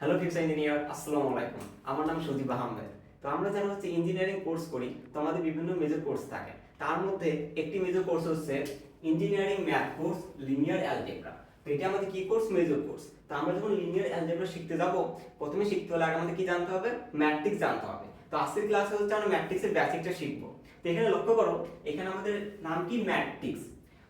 Hello fifth engineer, আসসালামু আলাইকুম। আমার নাম সজীব আহমেদ। তো আমরা যারা ইঞ্জিনিয়ারিং কোর্স করি, তো আমাদের বিভিন্ন মেজর কোর্স থাকে। তার মধ্যে একটি মেজর কোর্স হচ্ছে engineering math course, linear algebra. তো এটা আমাদের কি কোর্স? Major course. তো আমরা যখন লিনিয়ার অ্যালজেব্রা শিখতে যাব, প্রথমে শিখতে হলে আগে আমাদের কি জানতে হবে? ম্যাট্রিক্স জানতে হবে। তো আজকের ক্লাসে হচ্ছে আমরা ম্যাট্রিক্সের বেসিকটা শিখবো। তো এখানে লক্ষ্য করো, এখানে আমাদের নাম কি? ম্যাট্রিক্স।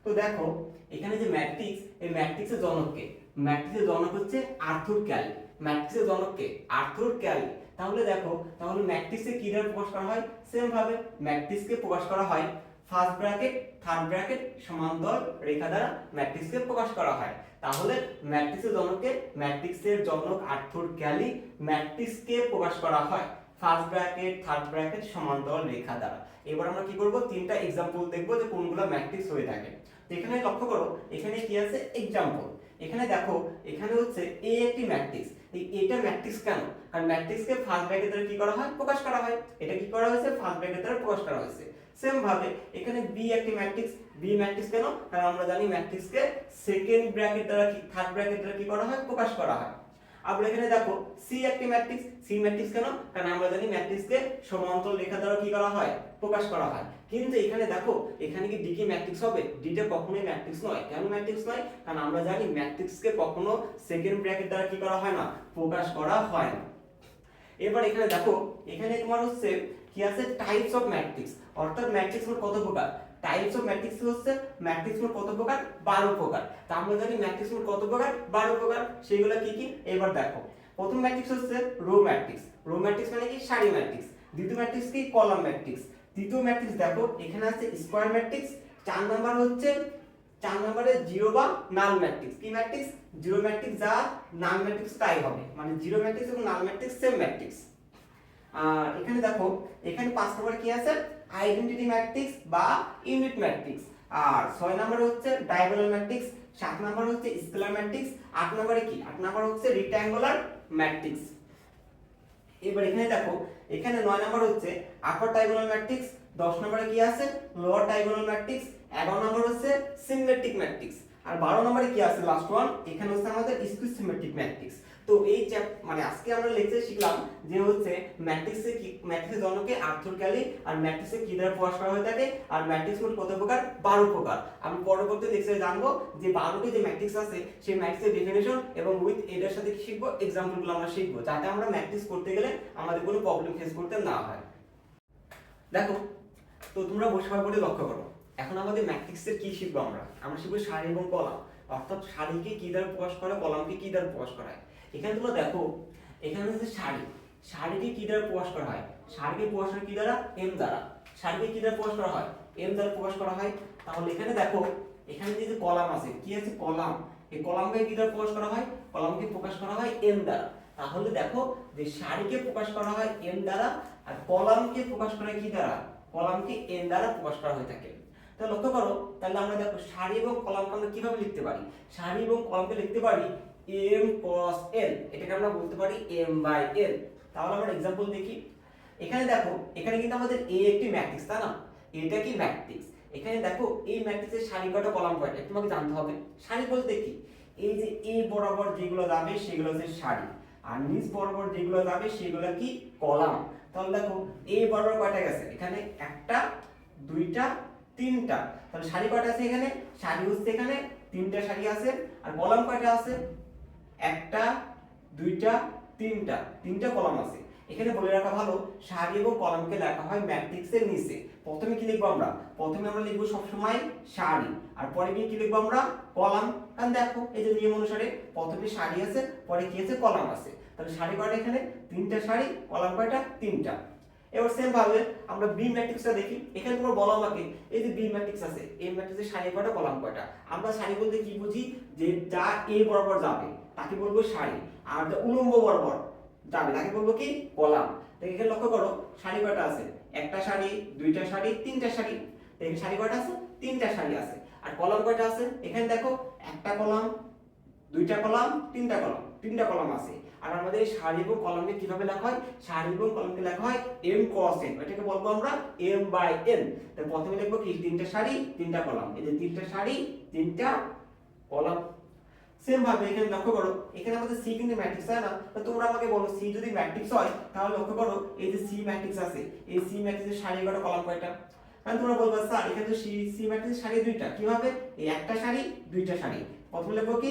তো দেখো এখানে যে ম্যাট্রিক্স, এই ম্যাট্রিক্সের জনক কে? ম্যাট্রিক্সের জনক হচ্ছে আর্থুর ক্যালি। ম্যাট্রিক্সের জনক কে? Arthur Kelly. তাহলে দেখো, তাহলে ম্যাট্রিক্সকে কি দ্বারা প্রকাশ করা হয়? সেম ভাবে ম্যাট্রিক্সকে প্রকাশ করা হয় ফার্স্ট ব্র্যাকেট, থার্ড ব্র্যাকেট, সমান্তরাল রেখা দ্বারা ম্যাট্রিক্সকে প্রকাশ করা হয়। তাহলে ম্যাট্রিক্সের জনককে? ম্যাট্রিক্সের জনক আর্থুর ক্যালি। ম্যাট্রিক্সকে প্রকাশ করা হয় ফার্স্ট ব্র্যাকেট, থার্ড ব্র্যাকেট, সমান্তরাল রেখা দ্বারা। এবার আমরা কি করব? তিনটা एग्जांपल দেখব যে কোনগুলো ম্যাট্রিক্স হয়ে থাকে। তো এখানে লক্ষ্য করো, এখানে কি আছে? एग्जांपल। এখানে দেখো, এখানে হচ্ছে এ একটি ম্যাট্রিক্স। এই এটা ম্যাট্রিক্স কেন? কারণ ম্যাট্রিক্সকে ফার্স্ট ব্র্যাকেট দ্বারা কি করা হয়? প্রকাশ করা হয়। এটা কি করা হয়েছে? ফার্স্ট ব্র্যাকেট দ্বারা প্রকাশ করা হয়েছে। সেম ভাবে এখানে বি একটি ম্যাট্রিক্স। বি ম্যাট্রিক্স কেন? কারণ আমরা জানি ম্যাট্রিক্সকে সেকেন্ড ব্র্যাকেট দ্বারা কি, থার্ড ব্র্যাকেট দ্বারা কি করা হয়? প্রকাশ করা হয়। আবার এখানে দেখো সি একটি ম্যাট্রিক্স। সি ম্যাট্রিক্স কেন? কারণ আমরা জানি ম্যাট্রিক্সকে সমান্তরাল রেখা দ্বারা কি করা হয়? প্রকাশ করা হয়। কিন্তু এখানে দেখো, এখানে কি ডি কি ম্যাট্রিক্স হবে? ডি টা কখনোই ম্যাট্রিক্স নয়। কেন ম্যাট্রিক্স নয়? কারণ আমরা জানি ম্যাট্রিক্সকে কখনো সেকেন্ড ব্র্যাকেট দ্বারা কি করা হয় না? প্রকাশ করা হয় না। এবার এখানে দেখো, এখানে তোমার হচ্ছে কি আছে? Types of matrix. অর্থাৎ ম্যাট্রিক্স মোট কত প্রকার? টাইপস অফ ম্যাট্রিক্স হচ্ছে ম্যাট্রিক্স মোট কত প্রকার? 12 প্রকার। তা আমরা জানি ম্যাট্রিক্স মোট কত প্রকার? 12 প্রকার। সেগুলো কি কি? এবার দেখো, প্রথম ম্যাট্রিক্স হচ্ছে রো ম্যাট্রিক্স। রো ম্যাট্রিক্স মানে কি? সারি ম্যাট্রিক্স। দ্বিতীয় ম্যাট্রিক্স কি? Column matrix. তৃতীয় ম্যাট্রিক্স দেখো, এখানে আছে স্কয়ার ম্যাট্রিক্স। 4 নাম্বার হচ্ছে, 4 নম্বরে জিরো বা নাল ম্যাট্রিক্স। কি ম্যাট্রিক্স? জিরো ম্যাট্রিক্স, যা নাল ম্যাট্রিক্স তাই হবে, মানে জিরো ম্যাট্রিক্স এবং নাল ম্যাট্রিক্স সেম ম্যাট্রিক্স। আর এখানে দেখো, এখানে 5 নম্বরে কি আছে? আইডেন্টিটি ম্যাট্রিক্স বা ইউনিট ম্যাট্রিক্স। আর 6 নম্বরে হচ্ছে ডায়াগোনাল ম্যাট্রিক্স। 7 নম্বরে হচ্ছে স্কেলার ম্যাট্রিক্স। 8 নম্বরে কি? 8 নম্বর হচ্ছে রেক্ট্যাঙ্গুলার ম্যাট্রিক্স। এবার এখানে দেখো, এখানে 9 নম্বর হচ্ছে আপার ডায়াগোনাল ম্যাট্রিক্স। 10 নম্বরে কি আছে? Lower diagonal matrix. 11 নম্বর হচ্ছে সিমেট্রিক ম্যাট্রিক্স। আর 12 নম্বরে কি আছে? লাস্ট ওয়ান, এখানে হচ্ছে আমাদের স্কুইজ সিমেট্রিক ম্যাট্রিক্স। তো এই মানে আজকে আমরা লেকচারে শিখলাম যে হচ্ছে ম্যাট্রিক্সে কি, ম্যাট্রিক্সের জনকে আর্থুর ক্যালি। আর ম্যাট্রিক্সে কি দ্বারা প্রকাশ করা হয়ে থাকে? আর ম্যাট্রিক্স মোট কত প্রকার? 12 প্রকার। আমি পরবর্তী লেকচারে জানবো যে 12টি যে ম্যাট্রিক্স আছে সেই ম্যাট্রিক্সের ডেফিনিশন এবং উইথ এটার সাথে কি শিখবো? एग्जांपलগুলো আমরা শিখবো, যাতে আমরা ম্যাট্রিক্স করতে গেলে আমাদের কোনো প্রবলেম ফেস করতে না হয়। দেখো, তো তোমরা বসে পড়ে লক্ষ্য করো, এখন আমাদের ম্যাট্রিক্সের কি শিখবো? আমরা শিখবো সারি এবং কলাম। অর্থাৎ সারিকে কি দ্বারা প্রকাশ করে, কলামকে কি দ্বারা প্রকাশ করা হয়। এখানে তোমরা দেখো, এখানে হচ্ছে সারি। সারিকে কি দ্বারা প্রকাশ করা হয়? সারিকে প্রকাশ করা কি দ্বারা? এম দ্বারা। সারিকে কি দ্বারা প্রকাশ করা হয়? এম দ্বারা প্রকাশ করা হয়। তাহলে এখানে দেখো, এখানে যে কলাম আছে, কি আছে? কলাম। এই কলামকে কি দ্বারা প্রকাশ করা হয়? কলামকে প্রকাশ করা হয় এম দ্বারা। তাহলে দেখো যে সারিকে প্রকাশ করা হয় এম দ্বারা, আর কলামকে প্রকাশ করা কি দ্বারা? কলামকে এন দ্বারা প্রকাশ করা হয়ে থাকে। তাহলে লক্ষ্য করো, তাহলে আমরা দেখো সারি এবং কলামকে আমরা কিভাবে লিখতে পারি? সারি এবং কলামকে লিখতে পারি m cos n। এটাকে আমরা বলতে পারি m বাই n। তাহলে আমরা एग्जांपल দেখি। এখানে দেখো, এখানে কিন্তু আমাদের a একটি ম্যাট্রিক্স, তাই না? এটা কি ম্যাট্রিক্স? এখানে দেখো, এই ম্যাট্রিক্সের সারি কয়টা, কলাম কয়টা তোমাকে জানতে হবে। সারি বলতে কি? এই যে a বরাবর যেগুলো যাবে সেগুলো হচ্ছে সারি, আর নিচ বরাবর যেগুলো যাবে সেগুলো কি? কলাম। তাহলে দেখো, a বরাবর কয়টা গেছে? এখানে একটা, দুইটা, তিনটা। তাহলে সারি কয়টা আছে এখানে? সারি হচ্ছে এখানে তিনটা সারি আছে। আর কলাম কয়টা আছে? একটা, দুইটা, তিনটা। তিনটা কলাম আছে। এখানে বলে রাখা ভালো, সারি এবং কলামকে লেখা হয় ম্যাট্রিক্সের নিচে। প্রথমে কি লিখবো আমরা? প্রথমে আমরা লিখবো সবসময় সারি, আর পরে গিয়ে কি লিখবো আমরা? কলাম। কারণ দেখো, এই যে নিয়ম অনুসারে প্রথমে সারি আছে, পরে কি আছে? কলাম আছে। তাহলে সারি কয়টা এখানে? তিনটা সারি, কলাম কয়টা? তিনটা। এবার সেম ভাবে আমরা বি ম্যাট্রিক্সটা দেখি। এখানে তোমরা বলো আমাকে, এই যে বি ম্যাট্রিক্স আছে, এই ম্যাট্রিক্সের সারি কয়টা, কলাম কয়টা? আমরা সারি বলতে কি বুঝি? যে যা এ বরাবর যাবে তাকে বলবো সারি, আর যা উলম্ব বরাবর যাবে তাকে বলবো কি? কলাম। তো এখানে লক্ষ্য করো, সারি কয়টা আছে? একটা সারি, দুইটা সারি, তিনটা সারি। এখানে সারি কয়টা আছে? তিনটা সারি আছে। আর কলাম কয়টা আছে? এখানে দেখো, একটা কলাম, দুইটা কলাম, তিনটা কলাম। তিনটা কলাম আছে। আর আমাদের সারি এবং কলামকে কিভাবে লেখা হয়? সারি এবং কলামকে লেখা হয় m cos n। এটাকে বলবো আমরা m বাই n। তাহলে প্রথমে লিখবো কি? তিনটা সারি, তিনটা কলাম। এই যে তিনটা সারি, তিনটা কলাম। সেম ভাবে এখানে লক্ষ্য করো, এখানে আমাদের সি কিন্তু ম্যাট্রিক্স তাই না? তো তোমরা আমাকে বলো সি যদি ম্যাট্রিক্স হয় তাহলে লক্ষ্য করো এই যে সি ম্যাট্রিক্স আছে, এই সি ম্যাট্রিক্সের সারি কয়টা কলাম কয়টা? তাহলে তোমরা বলবা স্যার এখানে তো সি ম্যাট্রিক্সের সারি দুইটা, কিভাবে? এই একটা সারি দুইটা সারি, প্রথমে লিখবো কি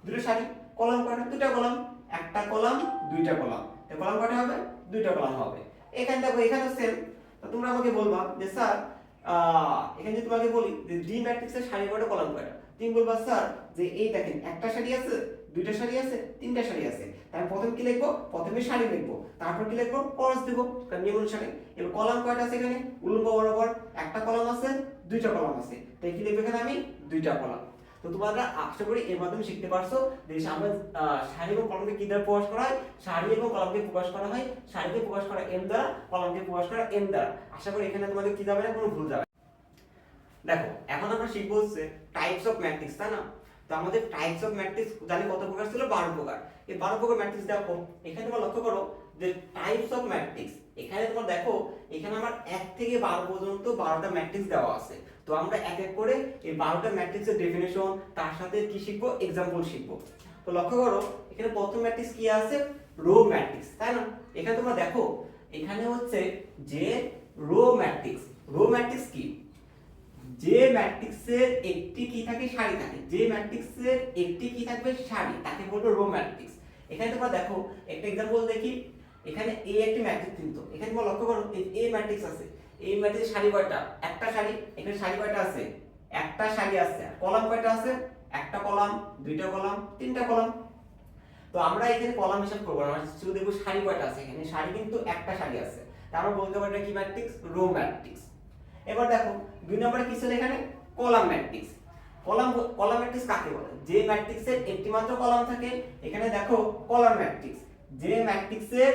দুটো সারি, কলাম কয়টা? দুইটা কলাম, একটা কলাম দুইটা কলাম, তো কলাম কয়টা হবে? দুইটা কলাম হবে। এখানে দেখো এখানেও সেম। তো তোমরা আমাকে বলবা যে স্যার এখানে যদি তোমাকে বলি যে ডি ম্যাট্রিক্সের সারি কয়টা কলাম কয়টা, তুমি বলবা স্যার যে এই দেখেন একটা সারি আছে, দুইটা সারি আছে, তিনটা সারি আছে, তাহলে প্রথম কি লিখবো? প্রথমে সারি লিখবো, তারপর কি লিখবো? ক্রস দেব কারণ নিয়ম অনুসারে। এবার কলাম কয়টা আছে এখানে? উল্লম্ব বরাবর একটা কলাম আছে, দুইটা কলাম আছে, তাই কি লিখবো এখানে আমি? দুইটা কলাম। তো তোমরা আশা করি এর মাধ্যমে শিখতে পারছো যে আমরা সারি এবং কলামকে কি দ্বারা প্রকাশ করা হয়? সারি এবং কলামকে প্রকাশ করা হয় সারিকে প্রকাশ করা এম দ্বারা, কলামকে প্রকাশ করা এন দ্বারা। আশা করি এখানে তোমাদের কি যাবে না, কোনো ভুল যাবে। দেখো এখন আমরা শিখবো হচ্ছে টাইপস অফ ম্যাট্রিক্স, তাই না? তো আমাদের টাইপস অফ ম্যাট্রিক্স জানি কত প্রকার ছিল? 12 প্রকার। এই 12 প্রকার ম্যাট্রিক্স দেখো এখানে তোমরা লক্ষ্য করো যে টাইপস অফ ম্যাট্রিক্স, এখানে তোমরা দেখো এখানে আমার 1 থেকে 12 পর্যন্ত 12টা ম্যাট্রিক্স দেওয়া আছে। তো আমরা এক এক করে এই 12টা ম্যাট্রিক্সের ডেফিনিশন, তার সাথে কি শিখবো? এক্সাম্পল শিখবো। তো লক্ষ্য করো এখানে প্রথম ম্যাট্রিক্স কি আছে? রো ম্যাট্রিক্স, তাই না? এখানে তোমরা দেখো এখানে হচ্ছে যে রো ম্যাট্রিক্স। রো ম্যাট্রিক্স কি? যে ম্যাট্রিক্সের একটি কি থাকে? সারি থাকে। যে ম্যাট্রিক্সের একটি কি থাকবে? সারি, তাকে বলবো রো ম্যাট্রিক্স। এখানে তোমরা দেখো একটা एग्जांपल দেখি, এখানে এ একটি ম্যাট্রিক্স কিন্তু এখানে তোমরা লক্ষ্য করো এই এ ম্যাট্রিক্স আছে, এই ম্যাট্রিক্সের সারি কয়টা? একটা সারি। এখানে সারি কয়টা আছে? একটা সারি আছে। কলাম কয়টা আছে? একটা কলাম, দুইটা কলাম, তিনটা কলাম। তো আমরা এখানে কলাম হিসাব করব না, আমরা শুধু দেখব সারি কয়টা আছে। এখানে সারি কিন্তু একটা সারি আছে, তার আমরা বলতে পারি এটা কি ম্যাট্রিক্স? Row matrix. এবার দেখো দুই নম্বরে কি ছিল এখানে? Column matrix. কলাম ম্যাট্রিক্স কাকে বলে? যে ম্যাট্রিক্সের একটি মাত্র কলাম থাকে, এখানে দেখো কলাম ম্যাট্রিক্স। যে ম্যাট্রিক্সের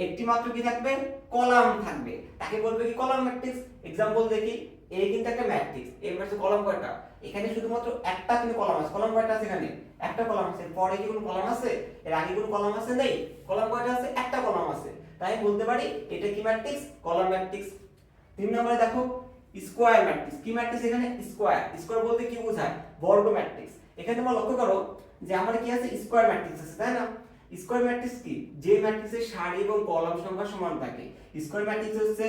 একটি মাত্র কি থাকবে? কলাম থাকবে, তাকে বলবে কি? Column matrix. एग्जांपल দেখি, এ কিন্তু একটা ম্যাট্রিক্স, এর মধ্যে কলাম কয়টা? এখানে শুধুমাত্র একটা কিন্তু কলাম আছে। কলাম কয়টা আছে এখানে? একটা কলাম আছে। পরে কি কোনো কলাম আছে? এর আগে কোনো কলাম আছে? নেই। কলাম কয়টা আছে? একটা কলাম আছে, তাই বলতে পারি এটা কি ম্যাট্রিক্স? Column matrix. তিন নম্বরে দেখো স্কয়ার ম্যাট্রিক্স। কি ম্যাট্রিক্স এখানে? স্কয়ার। স্কয়ার বলতে কি বোঝায়? বর্গ ম্যাট্রিক্স। এখানে তোমরা লক্ষ্য করো যে আমাদের কি আছে? স্কয়ার ম্যাট্রিক্স আছে, তাই না? স্কয়ার ম্যাট্রিক্স কি? যে ম্যাট্রিক্সের সারি এবং কলাম সংখ্যা সমান থাকে। স্কয়ার ম্যাট্রিক্স হচ্ছে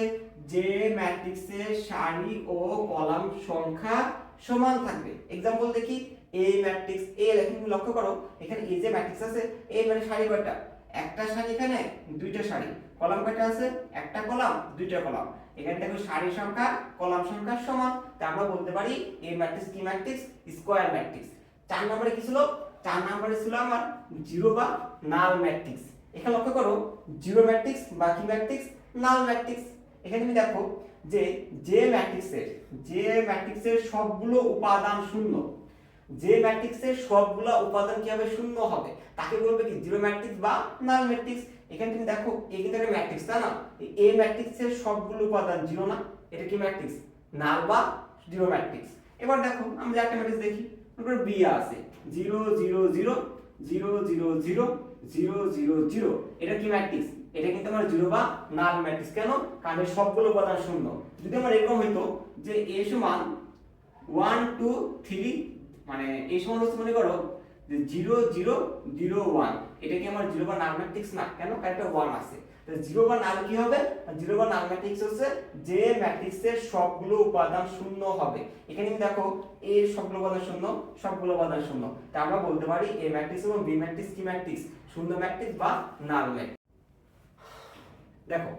যে ম্যাট্রিক্সের সারি ও কলাম সংখ্যা সমান থাকবে। एग्जांपल দেখি, এ ম্যাট্রিক্স। এ লেখেন, লক্ষ্য করো এখানে এই যে ম্যাট্রিক্স আছে, এ মানে সারি কয়টা? একটা সারি, এখানে দুইটা সারি। কলাম কয়টা আছে? একটা কলাম, দুইটা কলাম। এখানে দেখো সারি সংখ্যা কলাম সংখ্যা সমান, তাই আমরা বলতে পারি এই ম্যাট্রিক্স কি ম্যাট্রিক্স? Square matrix. 4 নম্বরে কি ছিল? 4 নম্বরে ছিল আমার জিরো বা নাল ম্যাট্রিক্স। এখানে লক্ষ্য করো জিরো ম্যাট্রিক্স বা কি ম্যাট্রিক্স? নাল ম্যাট্রিক্স। এখানে তুমি দেখো যে ম্যাট্রিক্সের সবগুলো উপাদান শূন্য, যে ম্যাট্রিক্সের সবগুলো উপাদান কি হবে? শূন্য হবে, তাকে বলবে কি? জিরো ম্যাট্রিক্স বা নাল ম্যাট্রিক্স। এখানে তুমি দেখো এই কিন্তু একটা ম্যাট্রিক্স, তাই না? এই ম্যাট্রিক্সের সবগুলো উপাদান জিরো না, এটা কি ম্যাট্রিক্স? নাল বা জিরো ম্যাট্রিক্স। এবার দেখো আমরা একটা ম্যাট্রিক্স দেখি, মনে করো বি আছে 0 0 0 0 0 0 0 0 0, এটা কি ম্যাট্রিক্স? এটা কিন্তু আমার জিরো বা নাল ম্যাট্রিক্স। কেন? কারণ এর সবগুলো উপাদান শূন্য। যদি আমার এরকম হইতো যে a সমান 1 2 3, মানে এই সমান হচ্ছে মনে করো যে 0 0 0 1, এটা কি আমার জিরো বা নাল ম্যাট্রিক্স না? কেন? কারণ এটা 1 আছে। তাহলে জিরো বা নাল কি হবে? জিরো বা নাল ম্যাট্রিক্স হচ্ছে যে ম্যাট্রিক্সের সবগুলো উপাদান শূন্য হবে। এখানে তুমি দেখো a এর সবগুলো উপাদান শূন্য, সবগুলো উপাদান শূন্য, তাই আমরা বলতে পারি a ম্যাট্রিক্স এবং b ম্যাট্রিক্স কি ম্যাট্রিক্স? শূন্য ম্যাট্রিক্স বা নাল ম্যাট্রিক্স। দেখো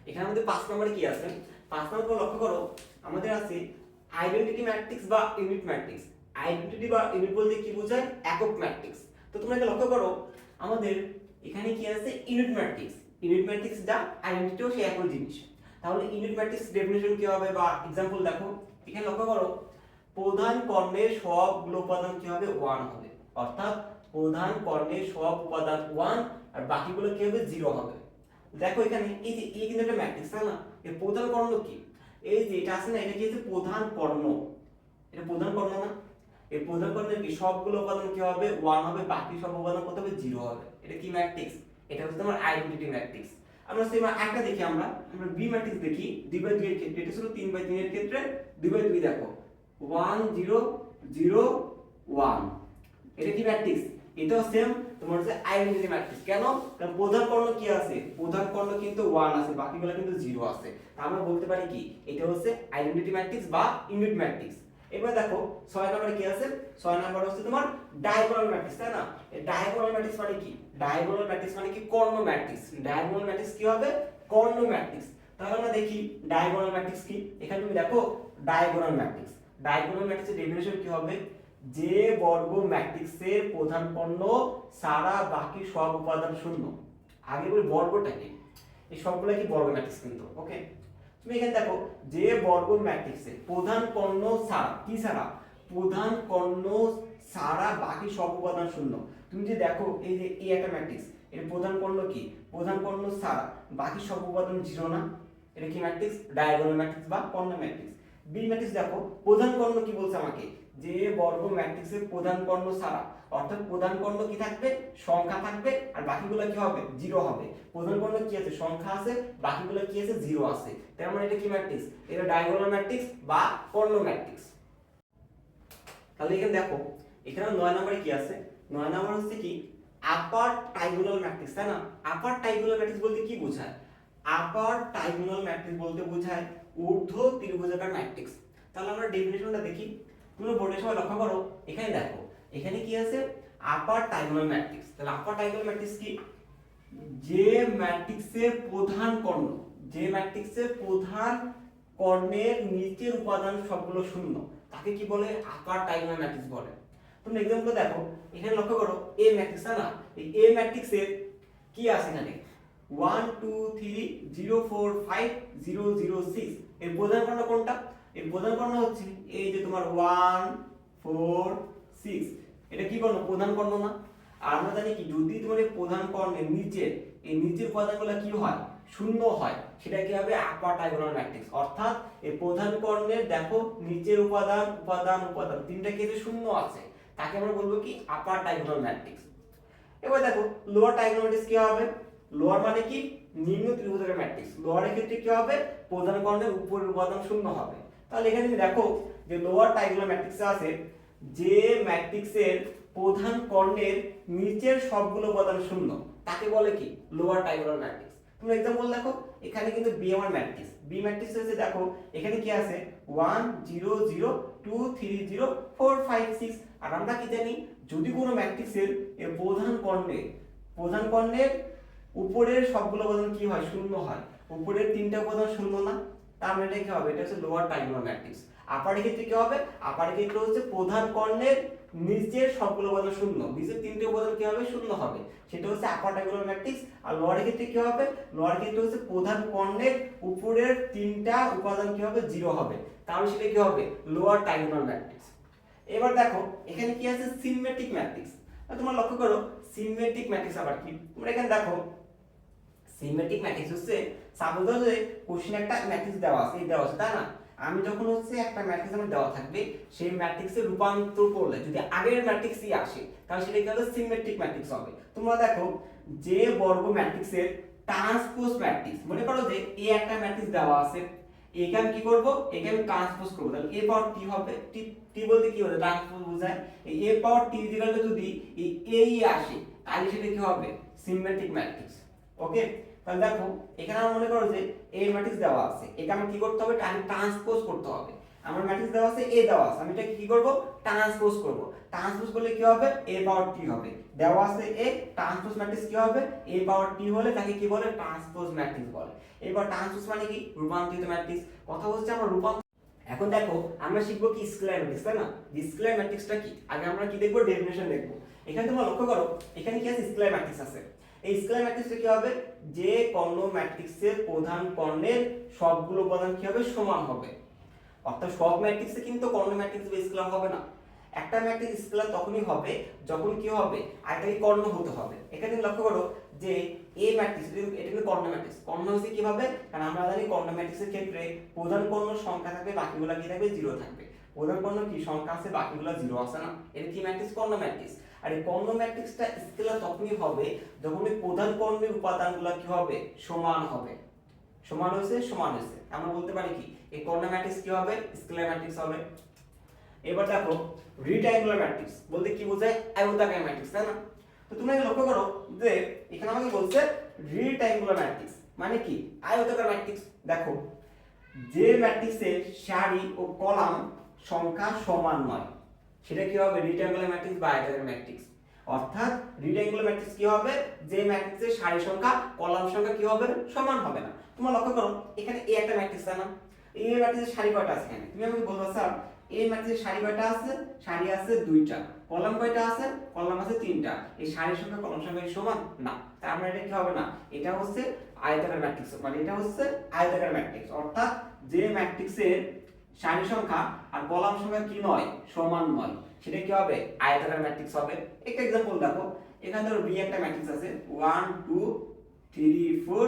এখানে আমাদের 5 নম্বরে কি আছে? 5 নম্বরে লক্ষ্য করো আমাদের আছে আইডেন্টিটি ম্যাট্রিক্স বা ইউনিট ম্যাট্রিক্স। আইডেন্টিটি বা ইউনিট বলতে কি বোঝায়? একক ম্যাট্রিক্স। তো তোমরা এটা লক্ষ্য করো আমাদের এখানে কি আছে? Unit matrix. ইউনিট ম্যাট্রিক্স যা, আইডেন্টিটিও সেই একই জিনিস। তাহলে ইউনিট ম্যাট্রিক্স ডেফিনিশন কি হবে বা एग्जांपल দেখো, এখানে লক্ষ্য করো প্রধান কর্ণের সবগুলো উপাদান কি হবে? 1 হবে, অর্থাৎ প্রধান কর্ণের সব উপাদান 1 আর বাকিগুলো কি হবে? 0 হবে। দেখো এখানে এই যে এই কিন্তু একটা ম্যাট্রিক্স, তাই না? এর প্রধান কর্ণ কি? এই যে এটা আছে না, এটা কি হচ্ছে? প্রধান কর্ণ। এটা প্রধান কর্ণ না? এই প্রধান কর্ণের কি সবগুলো উপাদান কি হবে? 1 হবে, বাকি সব উপাদান কত হবে? 0 হবে। এটা কি ম্যাট্রিক্স? এটা হচ্ছে তোমার আইডেন্টিটি ম্যাট্রিক্স। আমরা সেম একটা দেখি, আমরা বি ম্যাট্রিক্স দেখি 2/2 এর ক্ষেত্রে। এটা ছিল 3/3 এর ক্ষেত্রে 2/2। দেখো 1 0 0 1, এটা কি ম্যাট্রিক্স? এটাও সেম তোমার হচ্ছে আইডেন্টিটি ম্যাট্রিক্স। কেন? কারণ প্রধান কর্ণ কি আছে? প্রধান কর্ণ কিন্তু 1 আছে, বাকিগুলো কিন্তু 0 আছে। আমরা বলতে পারি কি এটা হচ্ছে আইডেন্টিটি ম্যাট্রিক্স বা ইউনিট ম্যাট্রিক্স। এবার দেখো 6 নম্বরে কি আছে? 6 নম্বরে হচ্ছে তোমার ডায়াগোনাল ম্যাট্রিক্স, তাই না? এই ডায়াগোনাল ম্যাট্রিক্স মানে কি? ডায়াগোনাল ম্যাট্রিক্স মানে কি কর্ণ ম্যাট্রিক্স। ডায়াগোনাল ম্যাট্রিক্স কি হবে? কর্ণ ম্যাট্রিক্স। তাহলে আমরা দেখি ডায়াগোনাল ম্যাট্রিক্স কি। এখানে তুমি দেখো ডায়াগোনাল ম্যাট্রিক্স। ডায়াগোনাল ম্যাট্রিক্সের ডেফিনিশন কি হবে? যে বর্গ ম্যাট্রিক্সের প্রধান কর্ণ ছাড়া বাকি সব উপাদান শূন্য। আগে বলি বর্গটা কি, এই সবগুলো কি বর্গ ম্যাট্রিক্স কিন্তু। ওকে, তুমি এখানে দেখো যে বর্গ ম্যাট্রিক্সের প্রধান কর্ণ ছাড়া, কি ছাড়া? প্রধান কর্ণ ছাড়া বাকি সব উপাদান শূন্য। তুমি যে দেখো এই যে এই একটা ম্যাট্রিক্স, এর প্রধান কর্ণ কি? প্রধান কর্ণ ছাড়া বাকি সব উপাদান 0 না? এটা কি ম্যাট্রিক্স? ডায়াগোনাল ম্যাট্রিক্স বা কর্ণ ম্যাট্রিক্স। বি ম্যাট্রিক্স দেখো প্রধান কর্ণ কি বলছে আমাকে? যে বর্গ ম্যাট্রিক্সের প্রধান কর্ণ ছাড়া, অর্থাৎ প্রধান কর্ণ কি থাকবে? সংখ্যা থাকবে, আর বাকিগুলো কি হবে? 0 হবে। প্রধান কর্ণ কি আছে? সংখ্যা আছে, বাকিগুলো কি আছে? 0 আছে। তার মানে এটা কি ম্যাট্রিক্স? এটা ডায়াগোনাল ম্যাট্রিক্স বা কর্ণ ম্যাট্রিক্স। তাহলে এখানে দেখো এখানে 9 নম্বরে কি আছে? 9 নম্বর হচ্ছে কি আপার ট্রাইগোনাল ম্যাট্রিক্স, তাই না? আপার ট্রাইগোনাল ম্যাট্রিক্স বলতে কি বোঝায়? আপার ট্রাইগোনাল ম্যাট্রিক্স বলতে বোঝায় ঊর্ধ্ব ত্রিভুজাকার ম্যাট্রিক্স। তাহলে আমরা ডেফিনিশনটা দেখি। তুমি বোর্ডের সময় লক্ষ্য করো, এখানে দেখো এখানে কি আছে? আপার ট্রাইগোনাল ম্যাট্রিক্স। তাহলে আপার ট্রাইগোনাল ম্যাট্রিক্স কি? যে ম্যাট্রিক্সের প্রধান কর্ণ, যে ম্যাট্রিক্সের প্রধান কর্ণের নিচের উপাদান সবগুলো শূন্য, তাকে কি বলে? আপার ট্রাইগোনাল ম্যাট্রিক্স বলে। তুমি এক্সাম্পল দেখো, এখানে লক্ষ্য করো এ ম্যাট্রিক্স, না? এই এ ম্যাট্রিক্সের কি আছে এখানে? 1 2 3 0 4 5 0 0 6। এর প্রধান কর্ণ কোনটা? এর প্রধান কর্ণ হচ্ছে এই যে তোমার 1 4 6। এটা কি কর্ণ? প্রধান কর্ণ না? আর আমরা জানি কি যদি তোমার এই প্রধান কর্ণের নিচে এই নিচের উপাদানগুলো কি হয়? শূন্য হয়, সেটা কি হবে? আপার ট্রাইগোনাল ম্যাট্রিক্স। অর্থাৎ এই প্রধান কর্ণের দেখো নিচের উপাদান উপাদান উপাদান তিনটা ক্ষেত্রে শূন্য আছে, তাকে আমরা বলবো কি? আপার ট্রাইগোনাল ম্যাট্রিক্স। এবার দেখো লোয়ার ট্রাইগোনাল ম্যাট্রিক্স কি হবে? লোয়ার মানে কি? নিম্ন ত্রিভুজাকার ম্যাট্রিক্স। লোয়ারের ক্ষেত্রে কি হবে? প্রধান কর্ণের উপরের উপাদান শূন্য হবে। তাহলে এখানে তুমি দেখো যে লোয়ার ট্রাইগোনাল ম্যাট্রিক্সে আছে যে ম্যাট্রিক্সের প্রধান কর্ণের নিচের সবগুলো উপাদান শূন্য, তাকে বলে কি? Lower trigonal matrix. তুমি एग्जांपल দেখো এখানে কিন্তু বি আমার ম্যাট্রিক্স। বি ম্যাট্রিক্স হচ্ছে দেখো এখানে কি আছে? 1 0 0 2 3 0 4 5 6। আর আমরা কি জানি যদি কোনো ম্যাট্রিক্সের এর প্রধান কর্ণের উপরের সবগুলো উপাদান কি হয়? শূন্য হয়। উপরের তিনটা উপাদান শূন্য না? তার মানে এটা কি হবে? এটা হচ্ছে লোয়ার ট্রাইগোনাল ম্যাট্রিক্স। আপারের ক্ষেত্রে কি হবে? আপারের ক্ষেত্রে হচ্ছে প্রধান কর্ণের নিচের সবগুলো উপাদান শূন্য, নিচের তিনটে উপাদান কি হবে? শূন্য হবে, সেটা হচ্ছে আপার ট্রাইগোনাল ম্যাট্রিক্স। আর লোয়ারের ক্ষেত্রে কি হবে? লোয়ারের ক্ষেত্রে হচ্ছে প্রধান কর্ণের উপরের তিনটা উপাদান কি হবে? 0 হবে, তাহলে সেটা কি হবে? Lower trigonal matrix. এবার দেখো এখানে কি আছে? Symmetric matrix. তোমরা লক্ষ্য করো সিমেট্রিক ম্যাট্রিক্স আবার কি? তোমরা এখানে দেখো সিমেট্রিক ম্যাট্রিক্স হচ্ছে সাপোজ যে কোশ্চেন একটা ম্যাট্রিক্স দেওয়া আছে, এই দেওয়া আছে, তাই না? আমি যখন হচ্ছে একটা ম্যাট্রিক্স আমার দেওয়া থাকবে, সেই ম্যাট্রিক্সে রূপান্তর করলে যদি আগের ম্যাট্রিক্সই আসে, তাহলে সেটা কি হবে? সিমেট্রিক ম্যাট্রিক্স হবে। তোমরা দেখো যে বর্গ ম্যাট্রিক্সের ট্রান্সপোজ ম্যাট্রিক্স, মনে করো যে এই একটা ম্যাট্রিক্স দেওয়া আছে, একে আমি কি করব? একে আমি ট্রান্সপোজ করব, তাহলে a পাওয়ার t হবে। t বলতে কি বোঝায়? ট্রান্সপোজ বোঝায়। এই a power t equal to যদি এই a ই আসে, তাহলে সেটা কি হবে? Symmetric matrix. ওকে, তাহলে দেখো এখানে আমার মনে করো যে a ম্যাট্রিক্স দেওয়া আছে, এটা আমি কি করতে হবে? ট্রান্সপোজ করতে হবে। আমার ম্যাট্রিক্স দেওয়া আছে, a দেওয়া আছে, আমি এটা কি করব? ট্রান্সপোজ করব। ট্রান্সপোজ করলে কি হবে? a পাওয়ার t হবে। দেওয়া আছে a, ট্রান্সপোজ ম্যাট্রিক্স কি হবে? a পাওয়ার t হলে তাকে কি বলে? ট্রান্সপোজ ম্যাট্রিক্স বলে। এবার ট্রান্সপোজ মানে কি? রূপান্তরিত ম্যাট্রিক্স। কথা হচ্ছে আমরা রূপান্তর। এখন দেখো আমরা শিখবো কি? স্কেলার ম্যাট্রিক্স, তাই না? স্কেলার ম্যাট্রিক্সটা কি? আগে আমরা কি দেখব? ডেফিনিশন দেখব। এখানে তোমরা লক্ষ্য করো এখানে কি আছে? স্কেলার ম্যাট্রিক্স আছে। এই স্কেলার ম্যাট্রিক্সটা কি হবে? যে কর্ণ ম্যাট্রিক্সের প্রধান কর্ণের সবগুলো উপাদান কি হবে? সমান হবে। অর্থাৎ সব ম্যাট্রিক্সে কিন্তু কর্ণ ম্যাট্রিক্স বা স্কেলার হবে না। একটা ম্যাট্রিক্স স্কেলার তখনই হবে যখন কি হবে? আরেকটাকে কর্ণ হতে হবে। এখানে লক্ষ্য করো যে এ ম্যাট্রিক্স, এটা কিন্তু কর্ণ ম্যাট্রিক্স। কর্ণ হচ্ছে কিভাবে? কারণ আমরা জানি কর্ণ ম্যাট্রিক্সের ক্ষেত্রে প্রধান কর্ণ সংখ্যা থাকবে, বাকিগুলো কি থাকবে? 0 থাকবে। প্রধান কর্ণ কি? সংখ্যা আছে, বাকিগুলো 0 আছে না? এটা কি ম্যাট্রিক্স? কর্ণ ম্যাট্রিক্স। আর এই কর্ণ ম্যাট্রিক্সটা স্কেলার তখনই হবে যখন এই প্রধান কর্ণের উপাদানগুলো কি হবে? সমান হবে। সমান হয়েছে। আমরা বলতে পারি কি এই কর্ণ ম্যাট্রিক্স কি হবে? স্কেলার ম্যাট্রিক্স হবে। এবার দেখো রিট্রায়াঙ্গুলার ম্যাট্রিক্স বলতে কি বোঝায়, আয়তাকার ম্যাট্রিক্স, তাই না? তো তোমরা লক্ষ্য করো যে এখানে আমাকে বলছে রিট্রায়াঙ্গুলার ম্যাট্রিক্স মানে কি, আয়তাকার ম্যাট্রিক্স। দেখো যে ম্যাট্রিক্সের সারি ও কলাম সংখ্যা সমান নয় সেটা কি হবে, রিট্রায়াঙ্গুলার ম্যাট্রিক্স বা আয়তাকার ম্যাট্রিক্স। অর্থাৎ রিট্রায়াঙ্গুলার ম্যাট্রিক্স কি হবে, যে ম্যাট্রিক্সের সারি সংখ্যা কলাম সংখ্যা কি হবে, সমান হবে না। তোমরা লক্ষ্য করো এখানে এ একটা ম্যাট্রিক্স, তাই না? এই ম্যাট্রিক্সের সারি কয়টা আছে এখানে, তুমি আমাকে বলবা স্যার এই ম্যাট্রিক্সের সারি কয়টা আছে, সারি আছে দুইটা, কলাম কয়টা আছে, কলাম আছে তিনটা, এই সারি সংখ্যা কলাম সংখ্যা সমান না, তার মানে এটা কি হবে না, এটা হচ্ছে আয়তাকার ম্যাট্রিক্স, মানে এটা হচ্ছে আয়তাকার ম্যাট্রিক্স। অর্থাৎ যে ম্যাট্রিক্সের সারি সংখ্যা আর কলাম সংখ্যা কি নয়, সমান নয়, সেটা কি হবে, আয়তাকার ম্যাট্রিক্স হবে। একটা एग्जांपल দেখো, এখানে ধরো বি একটা ম্যাট্রিক্স আছে 1 2 3 4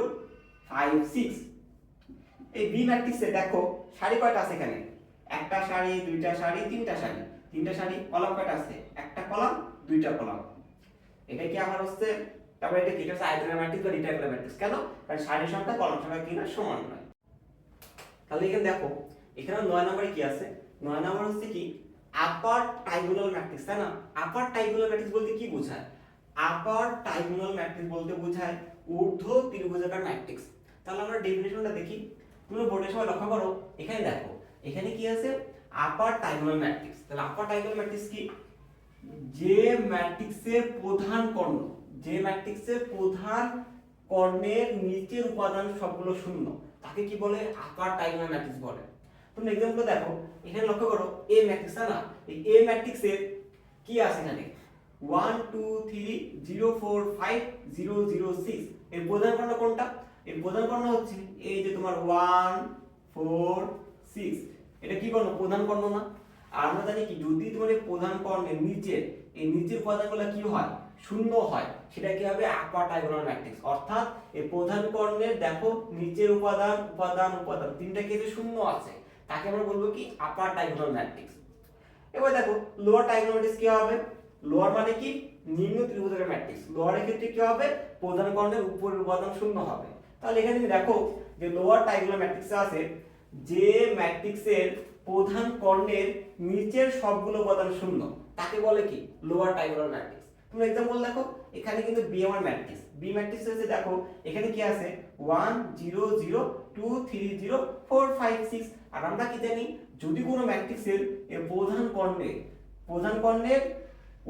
5 6। এই বি ম্যাট্রিক্সে দেখো সারি কয়টা আছে এখানে, একটা সারি, দুইটা সারি, তিনটা সারি, তিনটা সারি, কলাম কয়টা আছে, একটা কলাম, দুইটা কলাম। এটা কি আমার হচ্ছে, তারপরে এটা কি, এটা হচ্ছে আয়তাকার ম্যাট্রিক্স বা রিট্রায়াঙ্গুলার ম্যাট্রিক্স। কেন, কারণ সারি সংখ্যা কলাম সংখ্যা কি না, সমান নয়। তাহলে এখানে দেখো এখানে 9 নম্বরে কি আছে, 9 নম্বর হচ্ছে কি আপার ট্রাইগোনাল ম্যাট্রিক্স, তাই না? আপার ট্রাইগোনাল ম্যাট্রিক্স বলতে কি বোঝায়, আপার ট্রাইগোনাল ম্যাট্রিক্স বলতে বোঝায় ঊর্ধ্ব ত্রিভুজাকার ম্যাট্রিক্স। তাহলে আমরা ডেফিনিশনটা দেখি, তুমি বোর্ডের সময় লক্ষ্য করো, এখানে দেখো এখানে কি আছে, আপার ট্রাইগোনাল ম্যাট্রিক্স। তাহলে আপার ট্রাইগোনাল ম্যাট্রিক্স কি, যে ম্যাট্রিক্সের প্রধান কর্ণ, যে ম্যাট্রিক্সের প্রধান কর্ণের নিচের উপাদান সবগুলো শূন্য, তাকে কি বলে, আপার ট্রাইগোনাল ম্যাট্রিক্স বলে। তুমি एग्जांपल দেখো এখানে লক্ষ্য করো এ ম্যাট্রিক্স, না এই এ ম্যাট্রিক্সের কি আছে এখানে 1 2 3 0 4 5 0 0 6। এর প্রধান কর্ণ কোনটা, এর প্রধান কর্ণ হচ্ছে এই যে তোমার 1 4 6, এটা কি কর্ণ, প্রধান কর্ণ না? আর আমরা জানি কি, যদি তোমার এই প্রধান কর্ণের নিচে এই নিচের উপাদানগুলো কি হয়, শূন্য হয়, সেটা কি হবে, আপার ট্রাইগোনাল ম্যাট্রিক্স। অর্থাৎ এই প্রধান কর্ণের দেখো নিচের উপাদান উপাদান উপাদান তিনটা কেসে শূন্য আছে, তাকে আমরা বলবো কি, আপার ট্রাইগোনাল ম্যাট্রিক্স। এবার দেখো লোয়ার ট্রাইগোনাল ম্যাট্রিক্স কি হবে, লোয়ার মানে কি, নিম্ন ত্রিভুজাকার ম্যাট্রিক্স। লোয়ারের ক্ষেত্রে কি হবে, প্রধান কর্ণের উপরের উপাদান শূন্য হবে। তাহলে এখানে তুমি দেখো যে লোয়ার ট্রাইগোনাল ম্যাট্রিক্সে আছে যে ম্যাট্রিক্সের প্রধান কর্ণের নিচের সবগুলো উপাদান শূন্য, তাকে বলে কি, লোয়ার ট্রাইগোনাল ম্যাট্রিক্স। তুমি एग्जांपल দেখো এখানে কিন্তু বি আমার ম্যাট্রিক্স, বি ম্যাট্রিক্স হচ্ছে দেখো এখানে কি আছে 1 0 0 2 3 0 4 5 6। আর আমরা কি জানি, যদি কোনো ম্যাট্রিক্সের এর প্রধান কর্ণের